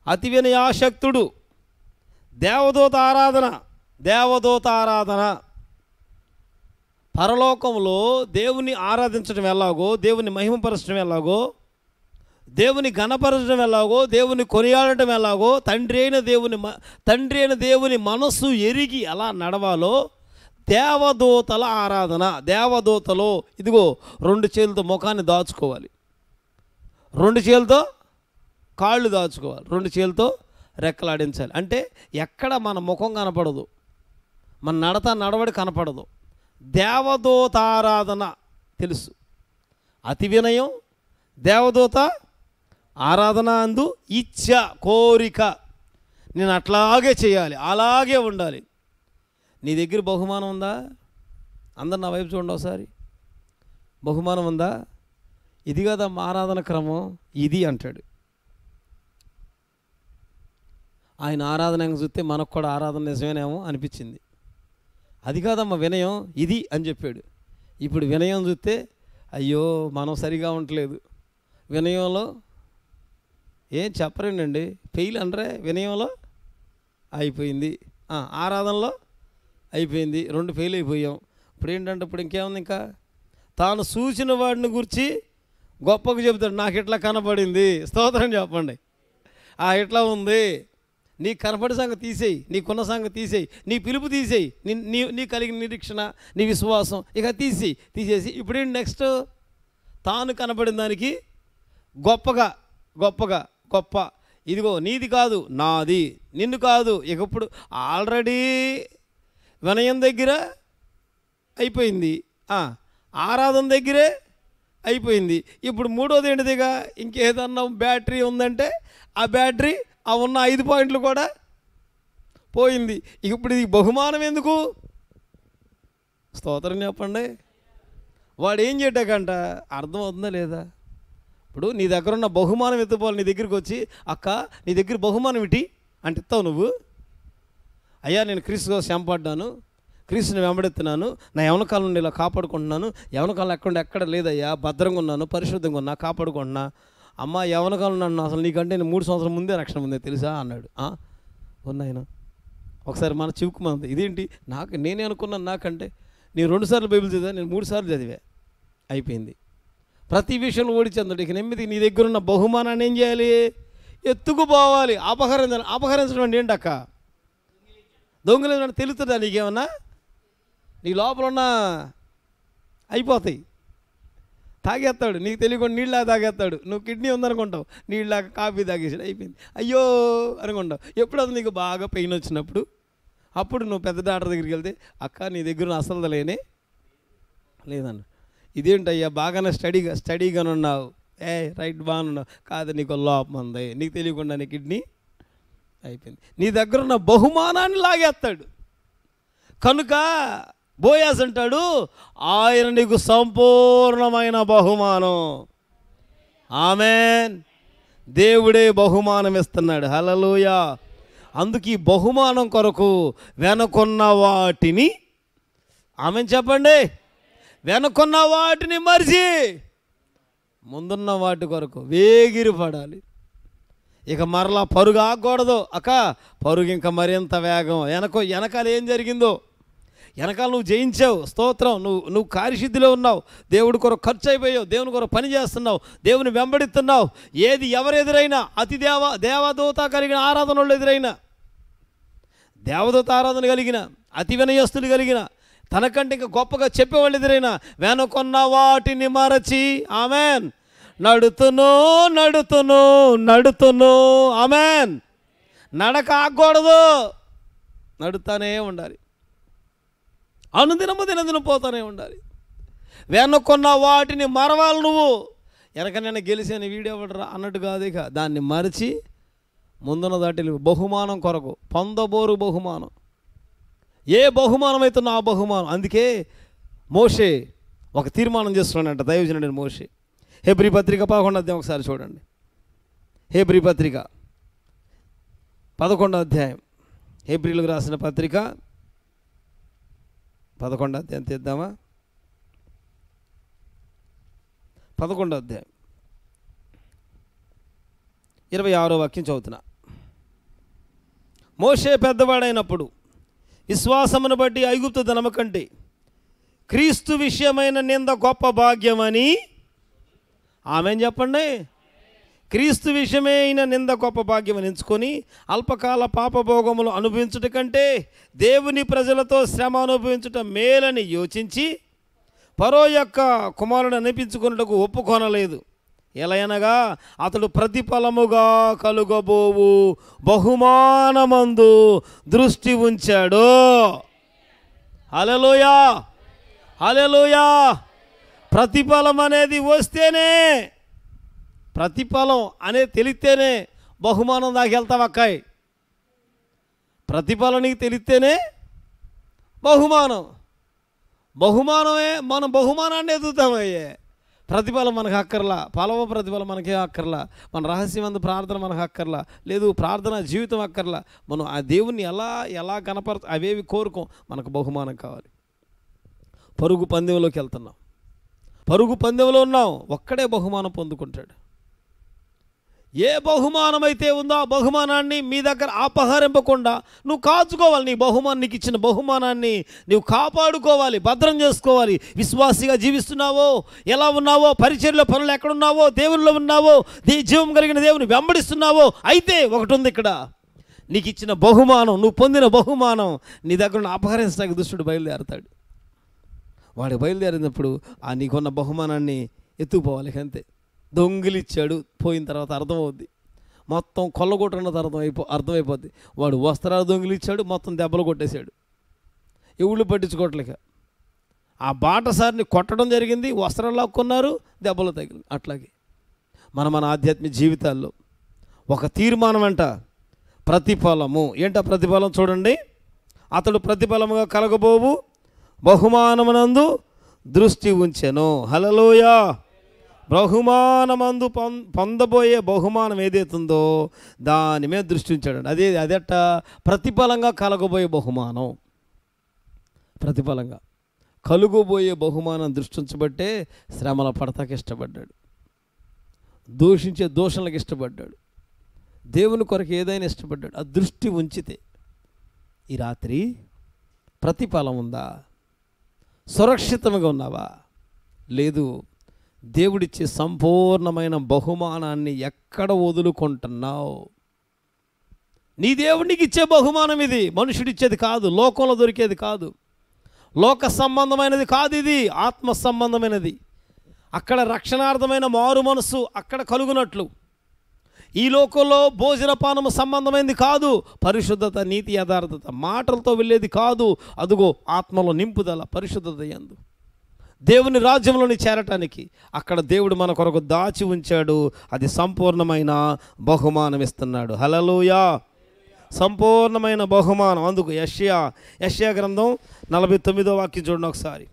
అతి వినయాసక్తుడు. దేవదూత ఆరాధన పరలోకంలో దేవుని ఆరాధించడం ఎలాగో, దేవుని మహిమపరచడం ఎలాగో, దేవుని ఘనపరచడం ఎలాగో, దేవుని కొనియాడటం ఎలాగో, తండ్రి అయిన దేవుని మనస్సు ఎరిగి అలా నడవాలో దేవదూతల ఆరాధన. దేవదూతలో ఇదిగో 2 చేతులతో ముఖాన్ని దాచుకోవాలి, 2 చేతులతో కాళ్ళు దాచుకోవాలి, 2 చేతులతో రెక్కలాడించాలి. అంటే ఎక్కడ మన ముఖం కనపడదు, మన నడవడి కనపడదు. దేవదూత ఆరాధన తెలుసు. అతి వినయం, దేవదూత ఆరాధన అందు ఇచ్చ, కోరిక. నేను అట్లాగే చేయాలి, అలాగే ఉండాలి. నీ దగ్గర బహుమానం ఉందా? అందరు నా వైపు చూడండి ఒకసారి. బహుమానం ఉందా? ఇది కదా మా ఆరాధన క్రమం, ఇది అంటాడు ఆయన. ఆరాధన చూస్తే మనకు కూడా ఆరాధన నిజమేనేమో అనిపించింది. అది కాదమ్మా వినయం, ఇది అని చెప్పాడు. ఇప్పుడు వినయం చూస్తే అయ్యో మనం సరిగా ఉండలేదు. వినయంలో ఏం చెప్పరేనండి, ఫెయిల్ అనరే. వినయంలో అయిపోయింది, ఆరాధనలో అయిపోయింది, 2 ఫెయిల్ అయిపోయాం. ఇప్పుడు ఏంటంటే ఇప్పుడు ఇంకేముంది? ఇంకా తాను చూసిన వాడిని గురించి గొప్పగా చెబుతాడు. నాకు ఇట్లా కనపడింది. స్తోత్రం చెప్పండి. ఇట్లా ఉంది. నీ కనపడి సంగతి తీసేయి, నీకున్న సంగతి తీసేయి, నీ పిలుపు తీసేయి, నీ కలిగిన నిరీక్షణ, నీ విశ్వాసం ఇక తీసేసి ఇప్పుడేంటి నెక్స్ట్? తాను కనపడిన దానికి గొప్ప ఇదిగో నీది కాదు, నాది, నిన్ను కాదు. ఇక ఇప్పుడు ఆల్రెడీ వినయం దగ్గర అయిపోయింది, ఆరాధన దగ్గరే అయిపోయింది. ఇప్పుడు మూడోది ఏంటిదిగా, ఇంకేదన్నా బ్యాటరీ ఉందంటే ఆ బ్యాటరీ ఆ ఉన్న 5 పాయింట్లు కూడా పోయింది. ఇప్పుడు ఇది బహుమానం ఎందుకు? స్తోత్రం చెప్పండి. వాడు ఏం చేయటాకంట, అర్థం అవుతుందా లేదా? ఇప్పుడు నీ దగ్గర ఉన్న బహుమానం ఎత్తుకోవాలి. నీ దగ్గరికి వచ్చి, అక్క నీ దగ్గర బహుమానం ఇటీ అంటే ఇస్తావు నువ్వు? అయ్యా నేను క్రీస్తు కోసం శ్రమపడ్డాను, క్రీస్తుని వెంబడెత్తున్నాను, నా యవనకాలం నుండి ఇలా కాపాడుకుంటున్నాను, యవనకాలం ఎక్కడ లేదయ్యా, భద్రంగా ఉన్నాను, పరిశుద్ధంగా ఉన్నా, కాపాడుకుంటున్నా. అమ్మ యవనకాలం నన్ను అసలు నీకంటే నేను 3 సంవత్సరాల ముందే రక్షణ ముందే తెలుసా అన్నాడు. ఉన్నాయన ఒకసారి మన చివుకుమంది, ఇదేంటి నేనే అనుకున్నాను, నాకంటే నేను 2 సార్లు బైబిల్ చదివా, నేను 3 సార్లు చదివా. అయిపోయింది. ప్రతి విషయంలో ఓడిచెందడు. ఇక నెమ్మది నీ దగ్గర ఉన్న బహుమానాన్ని ఏం చేయాలి? ఎత్తుకుపోవాలి. అపహరించడం అంటే ఏంటక్క? దొంగలు తెలుస్తుందా నీకేమన్నా? నీ లోపల ఉన్న అయిపోతాయి. తాగేస్తాడు, నీకు తెలియకుండా నీళ్ళ తాగేస్తాడు. నువ్వు కిడ్నీ ఉందనుకుంటావు, నీళ్ళలాగా కాఫీ తాగేసాడు, అయిపోయింది. అయ్యో అనుకుంటావు. ఎప్పుడైనా నీకు బాగా పెయిన్ వచ్చినప్పుడు అప్పుడు నువ్వు పెద్ద డాక్టర్ దగ్గరికి వెళ్తే, అక్క నీ దగ్గర అసలు లేదన్న. ఇదేంటయ్యా బాగానే స్టడీగానే ఉన్నావు, రైట్ బాగానే ఉన్నావు, కాదు నీకు లోపం ఉంది, నీకు తెలియకుండా నీ కిడ్నీ అయిపోయింది. నీ దగ్గర ఉన్న బహుమానాన్ని లాగేస్తాడు. కనుక బోయాజ్ అంటాడు, ఆయన నీకు సంపూర్ణమైన బహుమానం. ఆమేన్. దేవుడే బహుమానం ఇస్తున్నాడు. హల్లెలూయా. అందుకు ఈ బహుమానం కొరకు వెనకున్న వాటిని, ఆమేన్ చెప్పండి, వెనకున్న వాటిని మరిచి ముందున్న వాటి కొరకు వేగిరపడాలి. ఇక మరలా పరుగు ఆగకూడదు. అక్క పరుగు ఇంకా మరింత వేగం. వెనకాల ఏం జరిగిందో, వెనకాల నువ్వు జయించావు, స్తోత్రం. నువ్వు కార్యసిద్ధిలో ఉన్నావు, దేవుడి కొరకు ఖర్చు అయిపోయావు, దేవుని కొరకు పని చేస్తున్నావు, దేవుని వెంబడిస్తున్నావు. ఎవరు ఎదురైనా, దేవదూత కలిగిన ఆరాధన వాళ్ళు ఎదురైనా, దేవదూత ఆరాధన కలిగిన, అతి వినయస్తులు కలిగిన, తనకంటే ఇంకా గొప్పగా చెప్పేవాళ్ళు ఎదురైనా, వెనకొన్న వాటిని మరచి, ఆమెన్, నడుతును, ఆమెన్. నడక ఆగకూడదు, నడుతానే ఉండాలి. దినదినం పోతానే ఉండాలి. వెనకున్న వాటిని మరవాలి. నువ్వు వెనక నేను గెలిచాను వీడియో అన్నట్టు కాదు. ఇక దాన్ని మరిచి ముందున్న దాటి బహుమానం కొరకు పొందబోరు బహుమానం. ఏ బహుమానం అయితే నా బహుమానం. అందుకే మోషే ఒక తీర్మానం చేస్తున్నాడంట, దైవజనుడైన మోషే. హెబ్రీ పత్రిక 11వ అధ్యాయం ఒకసారి చూడండి. హెబ్రీ పత్రిక 11వ అధ్యాయం, హెబ్రీలకు రాసిన పత్రిక 11వ అధ్యాయం తీద్దామా? 11వ అధ్యాయం 26వ వాక్యం చదువుతున్నా. మోషే పెద్దవాడైనప్పుడు విశ్వాసమును బట్టి ఐగుప్తు ధనము కంటే క్రీస్తు విషయమైన నింద గొప్ప భాగ్యమని, ఆమెన్ చెప్పండి. క్రీస్తు విషయమైన నింద గొప్ప భాగ్యమని ఎంచుకొని అల్పకాల పాపభోగములు అనుభవించుట కంటే దేవుని ప్రజలతో శ్రమ అనుభవించుట మేలని యోచించి ఫరో యొక్క కుమారుడు అనిపించుకున్నటకు ఒప్పుకొనలేదు. ఎలయనగా అతడు ప్రతిఫలముగా కలుగబోవు బహుమానమందు దృష్టి ఉంచాడు. హల్లెలూయా, హల్లెలూయా. ప్రతిఫలం అనేది వస్తేనే, ప్రతిఫలం అనేది తెలిస్తేనే బహుమానం దాకా వెళ్తావు అక్కాయ్. ప్రతిఫలం నీకు తెలిస్తేనే బహుమానమే. మనం బహుమానాన్ని ఎదుగుతామయ్యే. ప్రతిఫలం మనకు అక్కర్లా, ప్రతిఫలం మనకేం అక్కర్లా, మన రహస్యమందు ప్రార్థన మనకు అక్కర్లా, లేదు ప్రార్థన జీవితం అక్కర్లా. మనం ఆ దేవుణ్ణి ఎలా అవేవి కోరుకోం, మనకు బహుమానం కావాలి. పరుగు పందెంలోకి వెళ్తున్నాం, పరుగు పందెంలో ఉన్నాం, ఒక్కడే బహుమానం పొందుకుంటాడు. ఏ బహుమానం అయితే ఉందో ఆ బహుమానాన్ని మీ దగ్గర అపహరింపకుండా నువ్వు కాచుకోవాలి. నీకు ఇచ్చిన బహుమానాన్ని నువ్వు కాపాడుకోవాలి, భద్రం చేసుకోవాలి. విశ్వాసిగా జీవిస్తున్నావో, ఎలా ఉన్నావో, పరిచర్యలో పనులు ఎక్కడున్నావో, దేవునిలో ఉన్నావో, జీవం కలిగిన దేవుని వెంబడిస్తున్నావో, అయితే ఒకటి ఉంది ఇక్కడ, నీకు ఇచ్చిన బహుమానం, నువ్వు పొందిన బహుమానం నీ దగ్గర అపహరించడానికి దుష్టుడు బయలుదేరతాడు. వాడు బయలుదేరినప్పుడు ఆ నీకున్న బహుమానాన్ని ఎత్తుకుపోవాలి. అంతే. దొంగిలిచ్చాడు పోయిన తర్వాత అర్థమవుద్ది, మొత్తం కొల్లగొట్టున్న తర్వాత అర్థమైపోద్ది. వాడు వస్త్రాలు దొంగిలిచ్చాడు, మొత్తం దెబ్బలు కొట్టేశాడు. ఎవళ్ళు పట్టించుకోవట్లేక ఆ బాటసారిని కొట్టడం జరిగింది, వస్త్రాలు లాక్కున్నారు, దెబ్బలు తగిలి. అట్లాగే మన ఆధ్యాత్మిక జీవితాల్లో ఒక తీర్మానం అంట, ప్రతిఫలము. ఏంట ప్రతిఫలం? చూడండి, అతడు ప్రతిఫలముగా కలగబోవు బహుమానమునందు దృష్టి ఉంచెను. హల్లెలూయా. బహుమానమందు పొందబోయే బహుమానం ఏదైతుందో దాని మీద దృష్టి ఉంచాడు. అదెట్ట? ప్రతిఫలంగా కలగబోయే బహుమానం. ప్రతిఫలంగా కలుగబోయే బహుమానం దృష్టి ఉంచబట్టే శ్రమల పడతాకి ఇష్టపడ్డాడు, దూషించే దోషణలకు ఇష్టపడ్డాడు, దేవుని కొరకు ఏదైనా ఇష్టపడ్డాడు. ఆ దృష్టి ఉంచితే ఈ రాత్రి ప్రతిఫలం ఉందా? సురక్షితంగా ఉన్నావా? లేదు. దేవుడిచ్చే సంపూర్ణమైన బహుమానాన్ని ఎక్కడ వదులుకుంటున్నావు? నీ దేవుడికి ఇచ్చే బహుమానం ఇది, మనుషుడిచ్చేది కాదు, లోకంలో దొరికేది కాదు, లోక సంబంధమైనది కాదు, ఇది ఆత్మ సంబంధమైనది. అక్కడ రక్షణార్థమైన మారు మనసు అక్కడ కలుగునట్లు, ఈ లోకంలో భోజనపానము సంబంధమైనది కాదు, పరిశుద్ధత, నీతి, యథార్థత మాటలతో వెళ్ళేది కాదు. అదుగో ఆత్మలో నింపుదల, పరిశుద్ధత యందు దేవుని రాజ్యంలోని చేరటానికి అక్కడ దేవుడు మన కొరకు దాచి ఉంచాడు. అది సంపూర్ణమైన బహుమానం ఇస్తున్నాడు. హల్లెలూయా. సంపూర్ణమైన బహుమానం. అందుకు యెషయా గ్రంథం 49వ వాక్యం చూడండి ఒకసారి.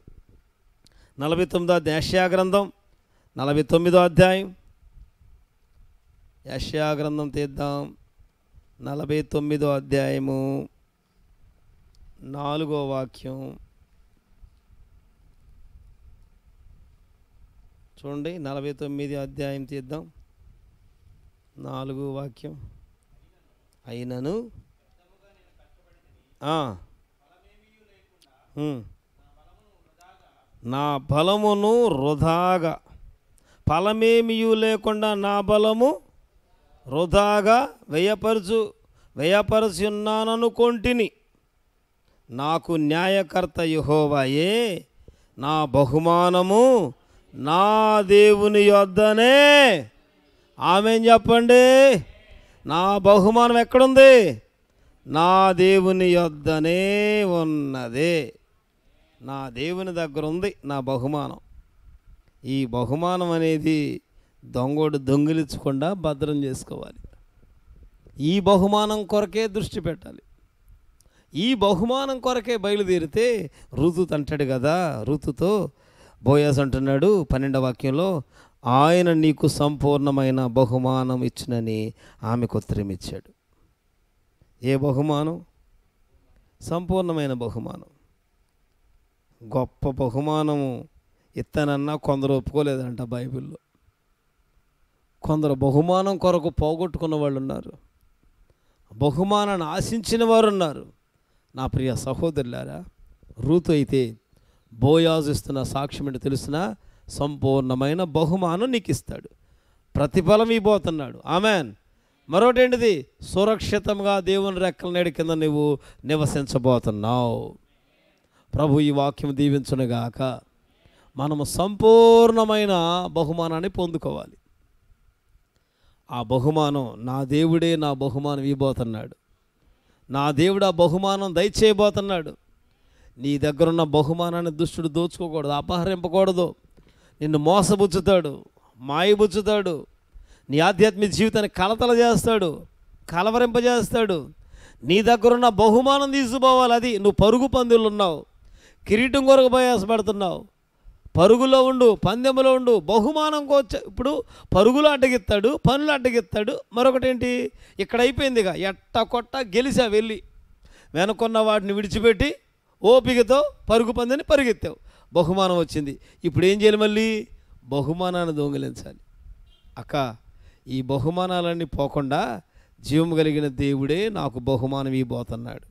49 యెషయా గ్రంథం 49వ అధ్యాయం. యెషయా గ్రంథం తీద్దాం. 49వ అధ్యాయము 4వ వాక్యం చూడండి. 49 అధ్యాయం తీద్దాం, 4వ వాక్యం. అయినను నా బలమును వృధాగా, ఫలమేమియూ లేకుండా నా బలము వృధాగా వ్యయపరచున్నాననుకొంటిని. నాకు న్యాయకర్త యెహోవాయే, నా బహుమానము నా దేవుని యొద్దనే. ఆమేన్ చెప్పండి. నా బహుమానం ఎక్కడుంది? నా దేవుని యొద్దనే ఉన్నది. నా దేవుని దగ్గర ఉంది నా బహుమానం. ఈ బహుమానం అనేది దొంగోడు దొంగిలించకుండా భద్రం చేసుకోవాలి. ఈ బహుమానం కొరకే దృష్టి పెట్టాలి. ఈ బహుమానం కొరకే బయలుదేరితే ఋతు అంటాడు కదా, ఋతుతో బోయాజు అంటున్నాడు 12వ వాక్యంలో, ఆయన నీకు సంపూర్ణమైన బహుమానం ఇచ్చినని ఆమెకు ఉత్తరం ఇచ్చాడు. ఏ బహుమానం? సంపూర్ణమైన బహుమానం. గొప్ప బహుమానము ఇత్తనన్నా కొందరు ఒప్పుకోలేదంట బైబిల్లో. కొందరు బహుమానం కొరకు పోగొట్టుకున్న వాళ్ళు ఉన్నారు, బహుమానాన్ని ఆశించిన వారు ఉన్నారు. నా ప్రియ సహోదరులారా, రూతు అయితే బోయాజు ఇస్తున్న సాక్ష్యం ఏంటో తెలుసిన? సంపూర్ణమైన బహుమానం నీకు ఇస్తాడు, ప్రతిఫలం ఇవ్వబోతున్నాడు. ఆమెన్. మరొకటి ఏంటిది? సురక్షితంగా దేవుని రెక్కల నీడ కింద నువ్వు నివసించబోతున్నావు. ప్రభు ఈ వాక్యం దీవించునుగాక. మనము సంపూర్ణమైన బహుమానాన్ని పొందుకోవాలి. ఆ బహుమానం నా దేవుడే నా బహుమానం ఇవ్వబోతున్నాడు. నా దేవుడు ఆ బహుమానం దయచేయబోతున్నాడు. నీ దగ్గరున్న బహుమానాన్ని దుష్టుడు దోచుకోకూడదు, అపహరింపకూడదు. నిన్ను మోసబుచ్చుతాడు, మాయబుచ్చుతాడు, నీ ఆధ్యాత్మిక జీవితాన్ని కలతల చేస్తాడు, కలవరింపజేస్తాడు. నీ దగ్గరున్న బహుమానం తీసుకుపోవాలి. అది నువ్వు పరుగు పందులు ఉన్నావు, కిరీటం కొరకు ప్రయాసపడుతున్నావు, పరుగులో ఉండు, పందెంలో ఉండు, బహుమానం కోచ. ఇప్పుడు పరుగులు అడ్డగిస్తాడు, పనులు అడ్డగిస్తాడు. మరొకటి ఏంటి? ఇక్కడ అయిపోయిందిగా, ఎట్ట కొట్ట గెలిచా వెళ్ళి వెనుకున్న వాటిని విడిచిపెట్టి ఓపికతో పరుగు పందని పరిగెత్తావు, బహుమానం వచ్చింది. ఇప్పుడు ఏం చేయాలి? మళ్ళీ బహుమానాన్ని దొంగిలించాలి. అక్క, ఈ బహుమానాలన్నీ పోకుండా జీవం కలిగిన దేవుడే నాకు బహుమానం ఇవ్వబోతున్నాడు.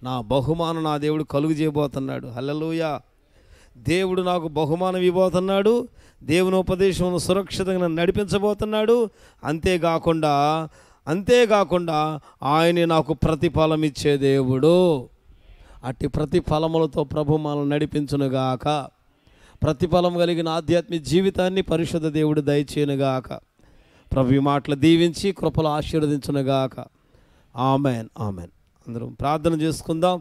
నా బహుమానం నా దేవుడు కలుగు చేయబోతున్నాడు. హల్లెలూయా. దేవుడు నాకు బహుమానం ఇవ్వబోతున్నాడు. దేవుని ఉపదేశం సురక్షితంగా నడిపించబోతున్నాడు. అంతేకాకుండా ఆయనే నాకు ప్రతిఫలం ఇచ్చే దేవుడు. అట్టి ప్రతిఫలములతో ప్రభు మనల్ని నడిపించునుగాక. ప్రతిఫలం కలిగిన ఆధ్యాత్మిక జీవితాన్ని పరిశుద్ధ దేవుడు దయచేయునుగాక. ప్రభు ఈ మాటలు దీవించి కృపలు ఆశీర్వదించునుగాక. Amen, amen. అందరం ప్రార్థన చేసుకుందాం.